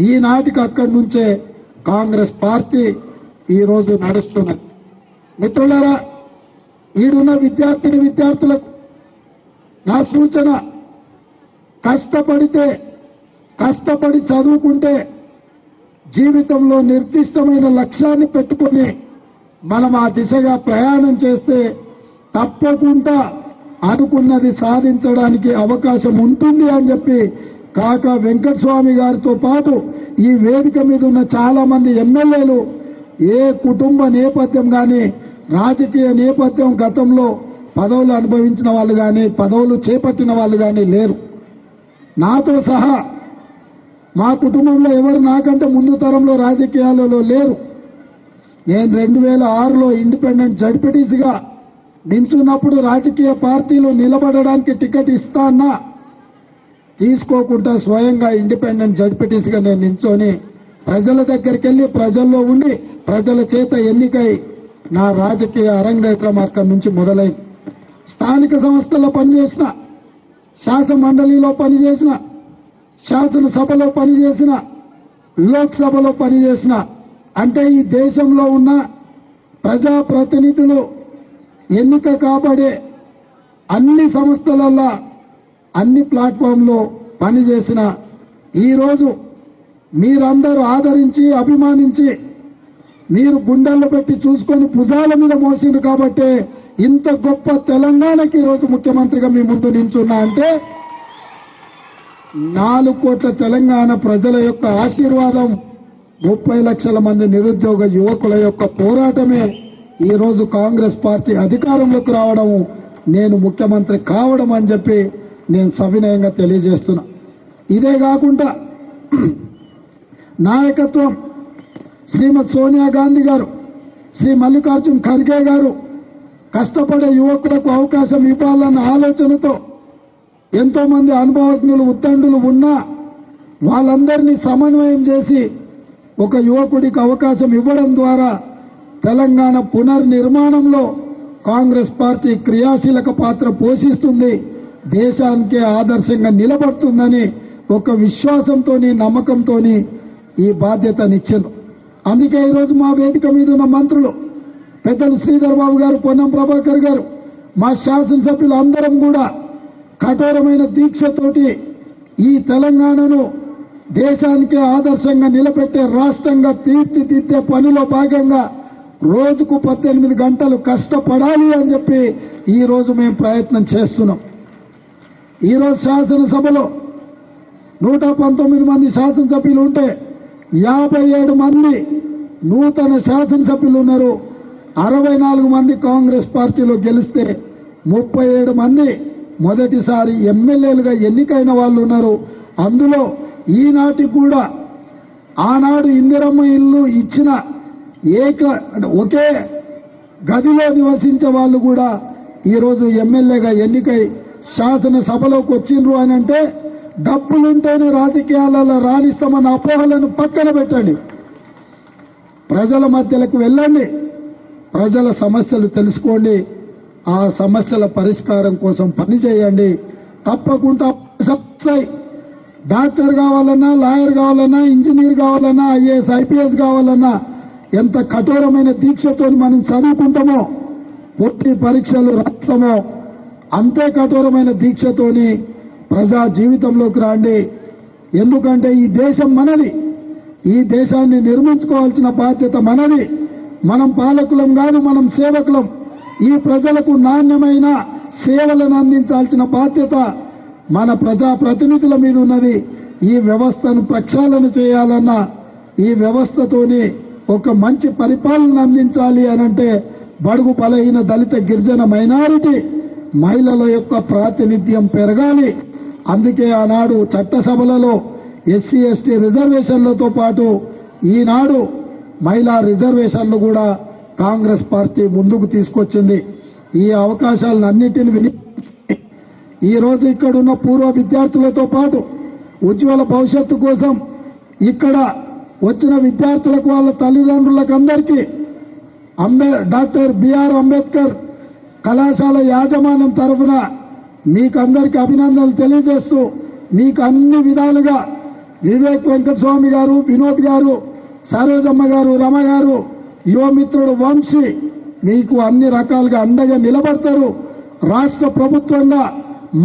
ఈనాటికి అక్కడి నుంచే కాంగ్రెస్ పార్టీ ఈ రోజు నడుస్తున్నది. మిత్రులారా, ఈడున్న విద్యార్థులకు నా సూచన, కష్టపడి చదువుకుంటే జీవితంలో నిర్దిష్టమైన లక్ష్యాన్ని పెట్టుకుని మనం ఆ దిశగా ప్రయాణం చేస్తే తప్పకుండా అనుకున్నది సాధించడానికి అవకాశం ఉంటుంది అని చెప్పి కాకా వెంకటస్వామి గారితో పాటు ఈ వేదిక మీద ఉన్న చాలా మంది ఎమ్మెల్యేలు ఏ కుటుంబ నేపథ్యం గాని, రాజకీయ నేపథ్యం, గతంలో పదవులు అనుభవించిన వాళ్ళు గాని, పదవులు చేపట్టిన వాళ్ళు గాని లేరు. నాతో సహా మా కుటుంబంలో ఎవరు నాకంటే ముందు తరంలో రాజకీయాలలో లేరు. నేను 2006లో ఇండిపెండెంట్ జడ్పీటీసీగా నించున్నప్పుడు రాజకీయ పార్టీలు నిలబడడానికి టికెట్ ఇస్తానా తీసుకోకుండా స్వయంగా ఇండిపెండెంట్ జడ్పీటీసీగా నేను నించొని ప్రజల దగ్గరికి వెళ్లి ప్రజల్లో ఉండి ప్రజల చేత ఎన్నికై నా రాజకీయ అరంగేట్రం అక్కడి నుంచి మొదలైంది. స్థానిక సంస్థల్లో పనిచేసిన, శాసన మండలిలో పనిచేసిన, శాసనసభలో పనిచేసిన, లోక్సభలో పనిచేసిన, అంటే ఈ దేశంలో ఉన్న ప్రజాప్రతినిధులు ఎన్నిక కాబడే అన్ని సంస్థలల్లో, అన్ని ప్లాట్ఫామ్లో పనిచేసిన ఈరోజు మీరందరూ ఆదరించి, అభిమానించి, మీరు గుండెల్లో పెట్టి చూసుకొని భుజాల మీద మోసింది కాబట్టే ఇంత గొప్ప తెలంగాణకి ఈరోజు ముఖ్యమంత్రిగా మీ ముందు నించున్నా అంటే 4 కోట్ల తెలంగాణ ప్రజల యొక్క ఆశీర్వాదం, 30 లక్షల మంది నిరుద్యోగ యువకుల యొక్క పోరాటమే ఈ రోజు కాంగ్రెస్ పార్టీ అధికారంలోకి రావడం, నేను ముఖ్యమంత్రి కావడం అని చెప్పి నేను సవినయంగా తెలియజేస్తున్నా. ఇదే కాకుండా నాయకత్వం శ్రీమతి సోనియా గాంధీ గారు, శ్రీ మల్లికార్జున్ ఖర్గే గారు కష్టపడే యువకులకు అవకాశం ఇవ్వాలన్న ఆలోచనతో ఎంతో మంది అనుభవజ్ఞులు, ఉత్తండులు ఉన్నా వాళ్ళందరినీ సమన్వయం చేసి ఒక యువకుడికి అవకాశం ఇవ్వడం ద్వారా తెలంగాణ పునర్నిర్మాణంలో కాంగ్రెస్ పార్టీ క్రియాశీలక పాత్ర పోషిస్తుంది, దేశానికే ఆదర్శంగా నిలబడుతుందని ఒక విశ్వాసంతోని, నమ్మకంతోని ఈ బాధ్యతనిచ్చారు. అందుకే ఈరోజు మా వేదిక మీద ఉన్న మంత్రులు పెద్దలు శ్రీధర్ బాబు గారు, పొన్నం ప్రభాకర్ గారు, మా శాసనసభ్యులు అందరం కూడా కఠోరమైన దీక్షతోటి ఈ తెలంగాణను దేశానికే ఆదర్శంగా నిలబెట్టే రాష్ట్రంగా తీర్చిదిద్దే పనిలో భాగంగా రోజుకు 18 గంటలు కష్టపడాలి అని చెప్పి ఈ రోజు మేము ప్రయత్నం చేస్తున్నాం. ఈరోజు శాసనసభలో 119 మంది శాసనసభ్యులు ఉంటే 57 మంది నూతన శాసనసభ్యులు ఉన్నారు. 64 మంది కాంగ్రెస్ పార్టీలో గెలిస్తే 37 మంది మొదటిసారి ఎమ్మెల్యేలుగా ఎన్నికైన వాళ్ళు ఉన్నారు. అందులో ఈనాటికి కూడా ఆనాడు ఇందిరమ్మ ఇల్లు ఇచ్చిన ఒకే గదిలో నివసించే వాళ్ళు కూడా ఈరోజు ఎమ్మెల్యేగా ఎన్నికై శాసనసభలోకి వచ్చిండ్రు అని అంటే డబ్బులుంటేనే రాజకీయాలలో రాణిస్తామన్న అపోహలను పక్కన పెట్టండి. ప్రజల మధ్యలకు వెళ్ళండి, ప్రజల సమస్యలు తెలుసుకోండి, ఆ సమస్యల పరిష్కారం కోసం పనిచేయండి. తప్పకుండా డాక్టర్ కావాలన్నా, లాయర్ కావాలన్నా, ఇంజనీర్ కావాలన్నా, ఐఏఎస్ ఐపీఎస్ కావాలన్నా ఎంత కఠోరమైన దీక్షతో మనం చదువుకుంటామో, పూర్తి పరీక్షలు రాస్తామో అంతే కఠోరమైన దీక్షతోని ప్రజా జీవితంలోకి రండి. ఎందుకంటే ఈ దేశం మనది, ఈ దేశాన్ని నిర్మించుకోవాల్సిన బాధ్యత మనది. మనం పాలకులం కాదు, మనం సేవకులం. ఈ ప్రజలకు నాణ్యమైన సేవలను అందించాల్సిన బాధ్యత మన ప్రజాప్రతినిధుల మీద ఉన్నది. ఈ వ్యవస్థను ప్రక్షాళన చేయాలన్నా, ఈ వ్యవస్థతోని ఒక మంచి పరిపాలన అందించాలి అనంటే బడుగు బలహీన దళిత గిరిజన మైనారిటీ మహిళల యొక్క ప్రాతినిధ్యం పెరగాలి. అందుకే ఆనాడు చట్టసభలలో ఎస్సీ ఎస్టీ రిజర్వేషన్లతో పాటు ఈనాడు మహిళా రిజర్వేషన్లు కూడా కాంగ్రెస్ పార్టీ ముందుకు తీసుకొచ్చింది. ఈ అవకాశాలను అన్నిటిని ఈ రోజు ఇక్కడున్న పూర్వ విద్యార్థులతో పాటు ఉజ్వల భవిష్యత్తు కోసం ఇక్కడ వచ్చిన విద్యార్థులకు వాళ్ళ తల్లిదండ్రులకు అందరికీ డాక్టర్ బిఆర్ అంబేద్కర్ కళాశాల యాజమాన్యం తరఫున మీకందరికీ అభినందనలు తెలియజేస్తూ మీకు అన్ని విధాలుగా వివేక్ వెంకటస్వామి గారు, వినోద్ గారు, సరోజమ్మ గారు, రమ గారు, యువమిత్రుడు వంశీ మీకు అన్ని రకాలుగా అండగా నిలబడతారు. రాష్ట్ర ప్రభుత్వంగా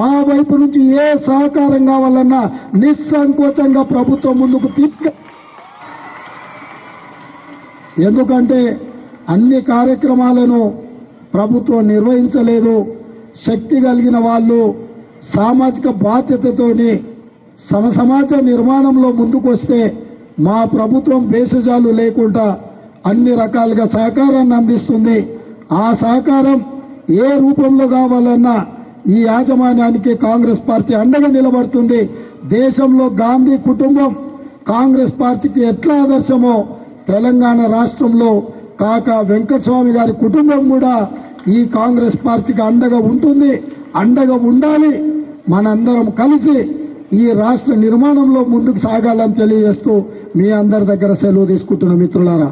మా వైపు నుంచి ఏ సహకారం కావాలన్నా నిస్సంకోచంగా ప్రభుత్వం ముందుకు ఎందుకంటే అన్ని కార్యక్రమాలను ప్రభుత్వం నిర్వహించలేదు. శక్తి కలిగిన వాళ్ళు సామాజిక బాధ్యతతోని సమాజ నిర్మాణంలో ముందుకొస్తే మా ప్రభుత్వం భేషజాలు లేకుండా అన్ని రకాలుగా సహకారాన్ని అందిస్తుంది. ఆ సహకారం ఏ రూపంలో కావాలన్నా ఈ యాజమాన్యానికి కాంగ్రెస్ పార్టీ అండగా నిలబడుతుంది. దేశంలో గాంధీ కుటుంబం కాంగ్రెస్ పార్టీకి ఎట్లా ఆదర్శమో తెలంగాణ రాష్ట్రంలో కాకా వెంకటస్వామి గారి కుటుంబం కూడా ఈ కాంగ్రెస్ పార్టీకి అండగా ఉంటుంది, అండగా ఉండాలి. మనందరం కలిసి ఈ రాష్ట్ర నిర్మాణంలో ముందుకు సాగాలని తెలియజేస్తూ మీ అందరి దగ్గర సెలవు తీసుకుంటున్న మిత్రులారా.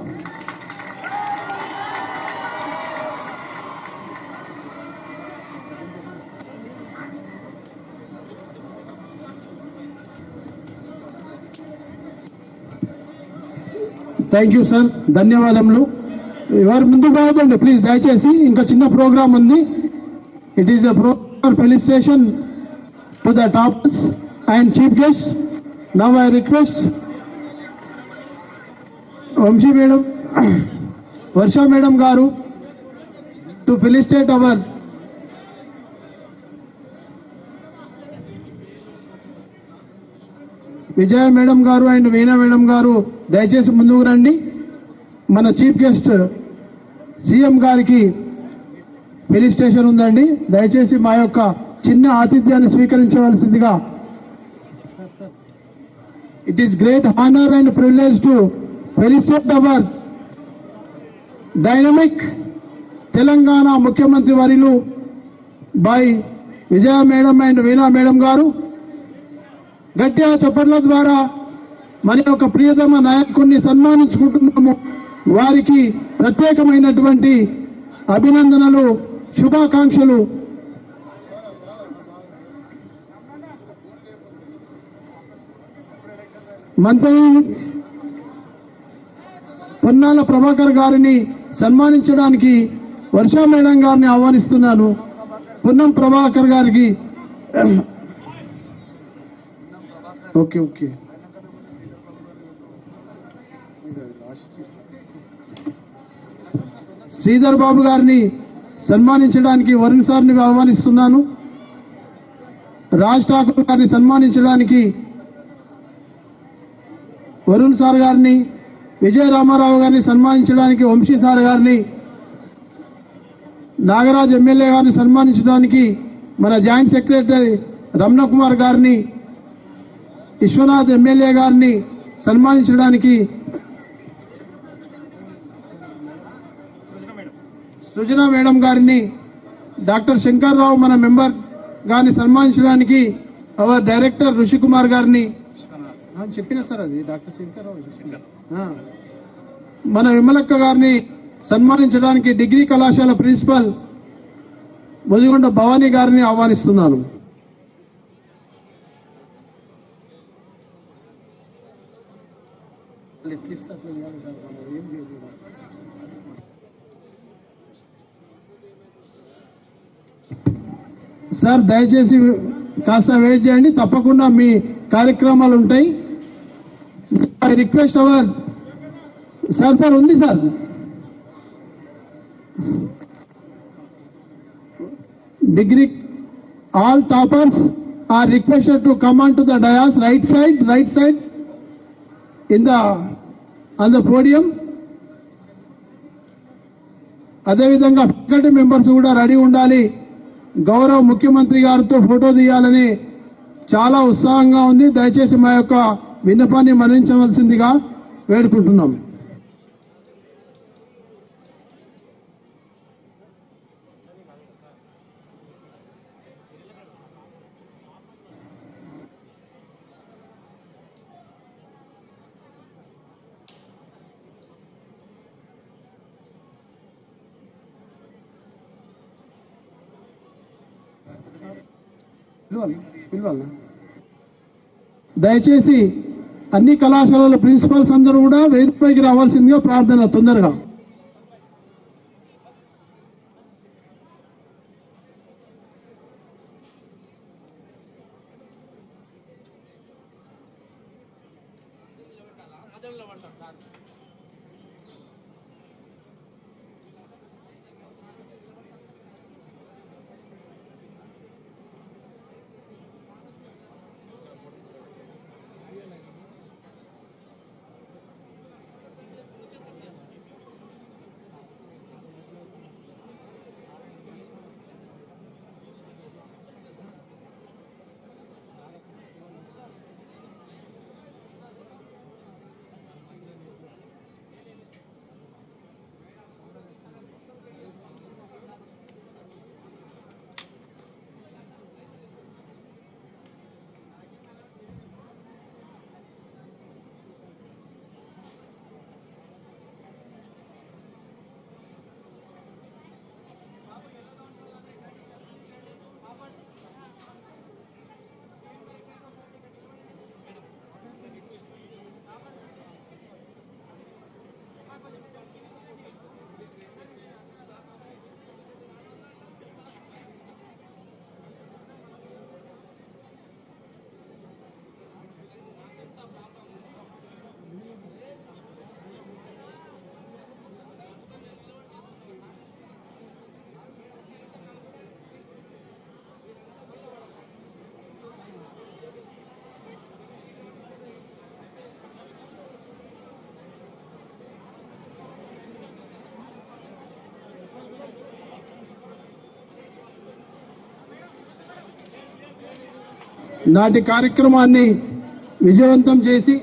థ్యాంక్ యూ సార్, ధన్యవాదములు. ఎవరు ముందుకు రావద్దండి ప్లీజ్, దయచేసి ఇంకా చిన్న ప్రోగ్రామ్ ఉంది. It is a program felicitation to the toppers and chief guest. Now I request Vamsi madam, Varsha madam గారు to felicitate our Vijaya madam గారు అండ్ వీణా మేడం గారు దయచేసి ముందుకు రండి. మన చీఫ్ గెస్ట్ సీఎం గారికి ఫెలిసిటేషన్ ఉందండి. దయచేసి మా యొక్క చిన్న ఆతిథ్యాన్ని స్వీకరించవలసిందిగా. It is great honour and privilege to felicitate our dynamic Telangana ముఖ్యమంత్రి వర్యులు by Vijaya madam and Veena madam గారు. గట్టిగా చప్పట్ల ద్వారా మన యొక్క ప్రియతమ నాయకుడిని సన్మానించుకుంటున్నాము. వారికి ప్రత్యేకమైనటువంటి అభినందనలు, శుభాకాంక్షలు. మంత్రి పొన్నాల ప్రభాకర్ గారిని సన్మానించడానికి వర్షా మేడం గారిని ఆహ్వానిస్తున్నాను. పొన్నం ప్రభాకర్ గారికి ఓకే ఓకే శ్రీధర్ బాబు గారిని సన్మానించడానికి వరుణ్ సార్ని ఆహ్వానిస్తున్నాను. రాజ్ ఠాకూర్ గారిని సన్మానించడానికి వరుణ్ సార్ గారిని, విజయ రామారావు గారిని సన్మానించడానికి వంశీ సార్ గారిని, నాగరాజ్ ఎమ్మెల్యే గారిని సన్మానించడానికి మన జాయింట్ సెక్రటరీ రమణ కుమార్ గారిని, విశ్వనాథ్ ఎమ్మెల్యే గారిని సన్మానించడానికి సుజనా మేడం గారిని, డాక్టర్ శంకర్రావు మన మెంబర్ గారిని సన్మానించడానికి అవర్ డైరెక్టర్ ఋషికుమార్ గారిని చెప్పిన సార్ అది డాక్టర్ శంకర్రావు మన విమలక్క గారిని సన్మానించడానికి డిగ్రీ కళాశాల ప్రిన్సిపల్ ముదిగొండ భవానీ గారిని ఆహ్వానిస్తున్నాను. సార్ దయచేసి కాస్త వెయిట్ చేయండి, తప్పకుండా మీ కార్యక్రమాలు ఉంటాయి. ఐ రిక్వెస్ట్ అవర్ సార్ ఉంది sir degree all toppers are requested to come on to the dais right side in the on the podium. అదేవిధంగా ఫ్యాకల్టీ మెంబర్స్ కూడా రెడీ ఉండాలి. గౌరవ ముఖ్యమంత్రి గారితో ఫోటో తీయాలని చాలా ఉత్సాహంగా ఉంది. దయచేసి మా యొక్క విన్నపాన్ని మన్నించవలసిందిగా వేడుకుంటున్నాం. దయచేసి అన్ని కళాశాలల ప్రిన్సిపల్స్ అందరూ కూడా వేదికపైకి రావాల్సిందిగా ప్రార్థన తొందరగా. నాటి కార్యక్రమాన్ని విజయవంతం చేసి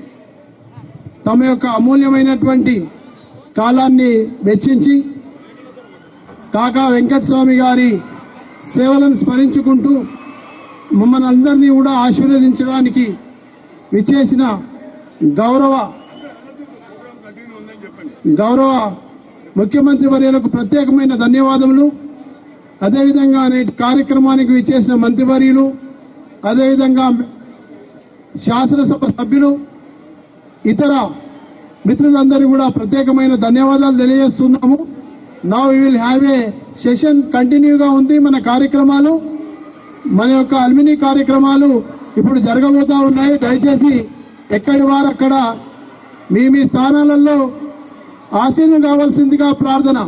తమ యొక్క అమూల్యమైనటువంటి కాలాన్ని వెచ్చించి కాకా వెంకటస్వామి గారి సేవలను స్మరించుకుంటూ మమ్మల్ని అందరినీ కూడా ఆశీర్వదించడానికి విచ్చేసిన గౌరవ ముఖ్యమంత్రి వర్యులకు ప్రత్యేకమైన ధన్యవాదములు. అదేవిధంగా నేటి కార్యక్రమానికి విచ్చేసిన మంత్రివర్యులు, అదేవిధంగా శాసనసభ సభ్యులు, ఇతర మిత్రులందరూ కూడా ప్రత్యేకమైన ధన్యవాదాలు తెలియజేస్తున్నాము. Now we will have a session కంటిన్యూగా ఉంది. మన కార్యక్రమాలు, మన యొక్క అల్మినీ కార్యక్రమాలు ఇప్పుడు జరగబోతా ఉన్నాయి. దయచేసి ఎక్కడి వారు అక్కడ మీ మీ స్థానాలలో ఆసీనం కావాల్సిందిగా ప్రార్థన.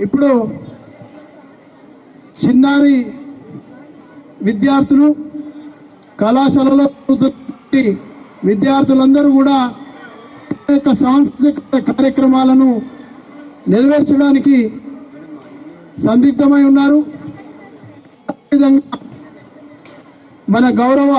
ఇప్పుడు చిన్నారి విద్యార్థులు, కళాశాలలో విద్యార్థులందరూ కూడా యొక్క సాంస్కృతిక కార్యక్రమాలను నెరవేర్చడానికి సందిగ్ధమై ఉన్నారు. అదేవిధంగా మన గౌరవ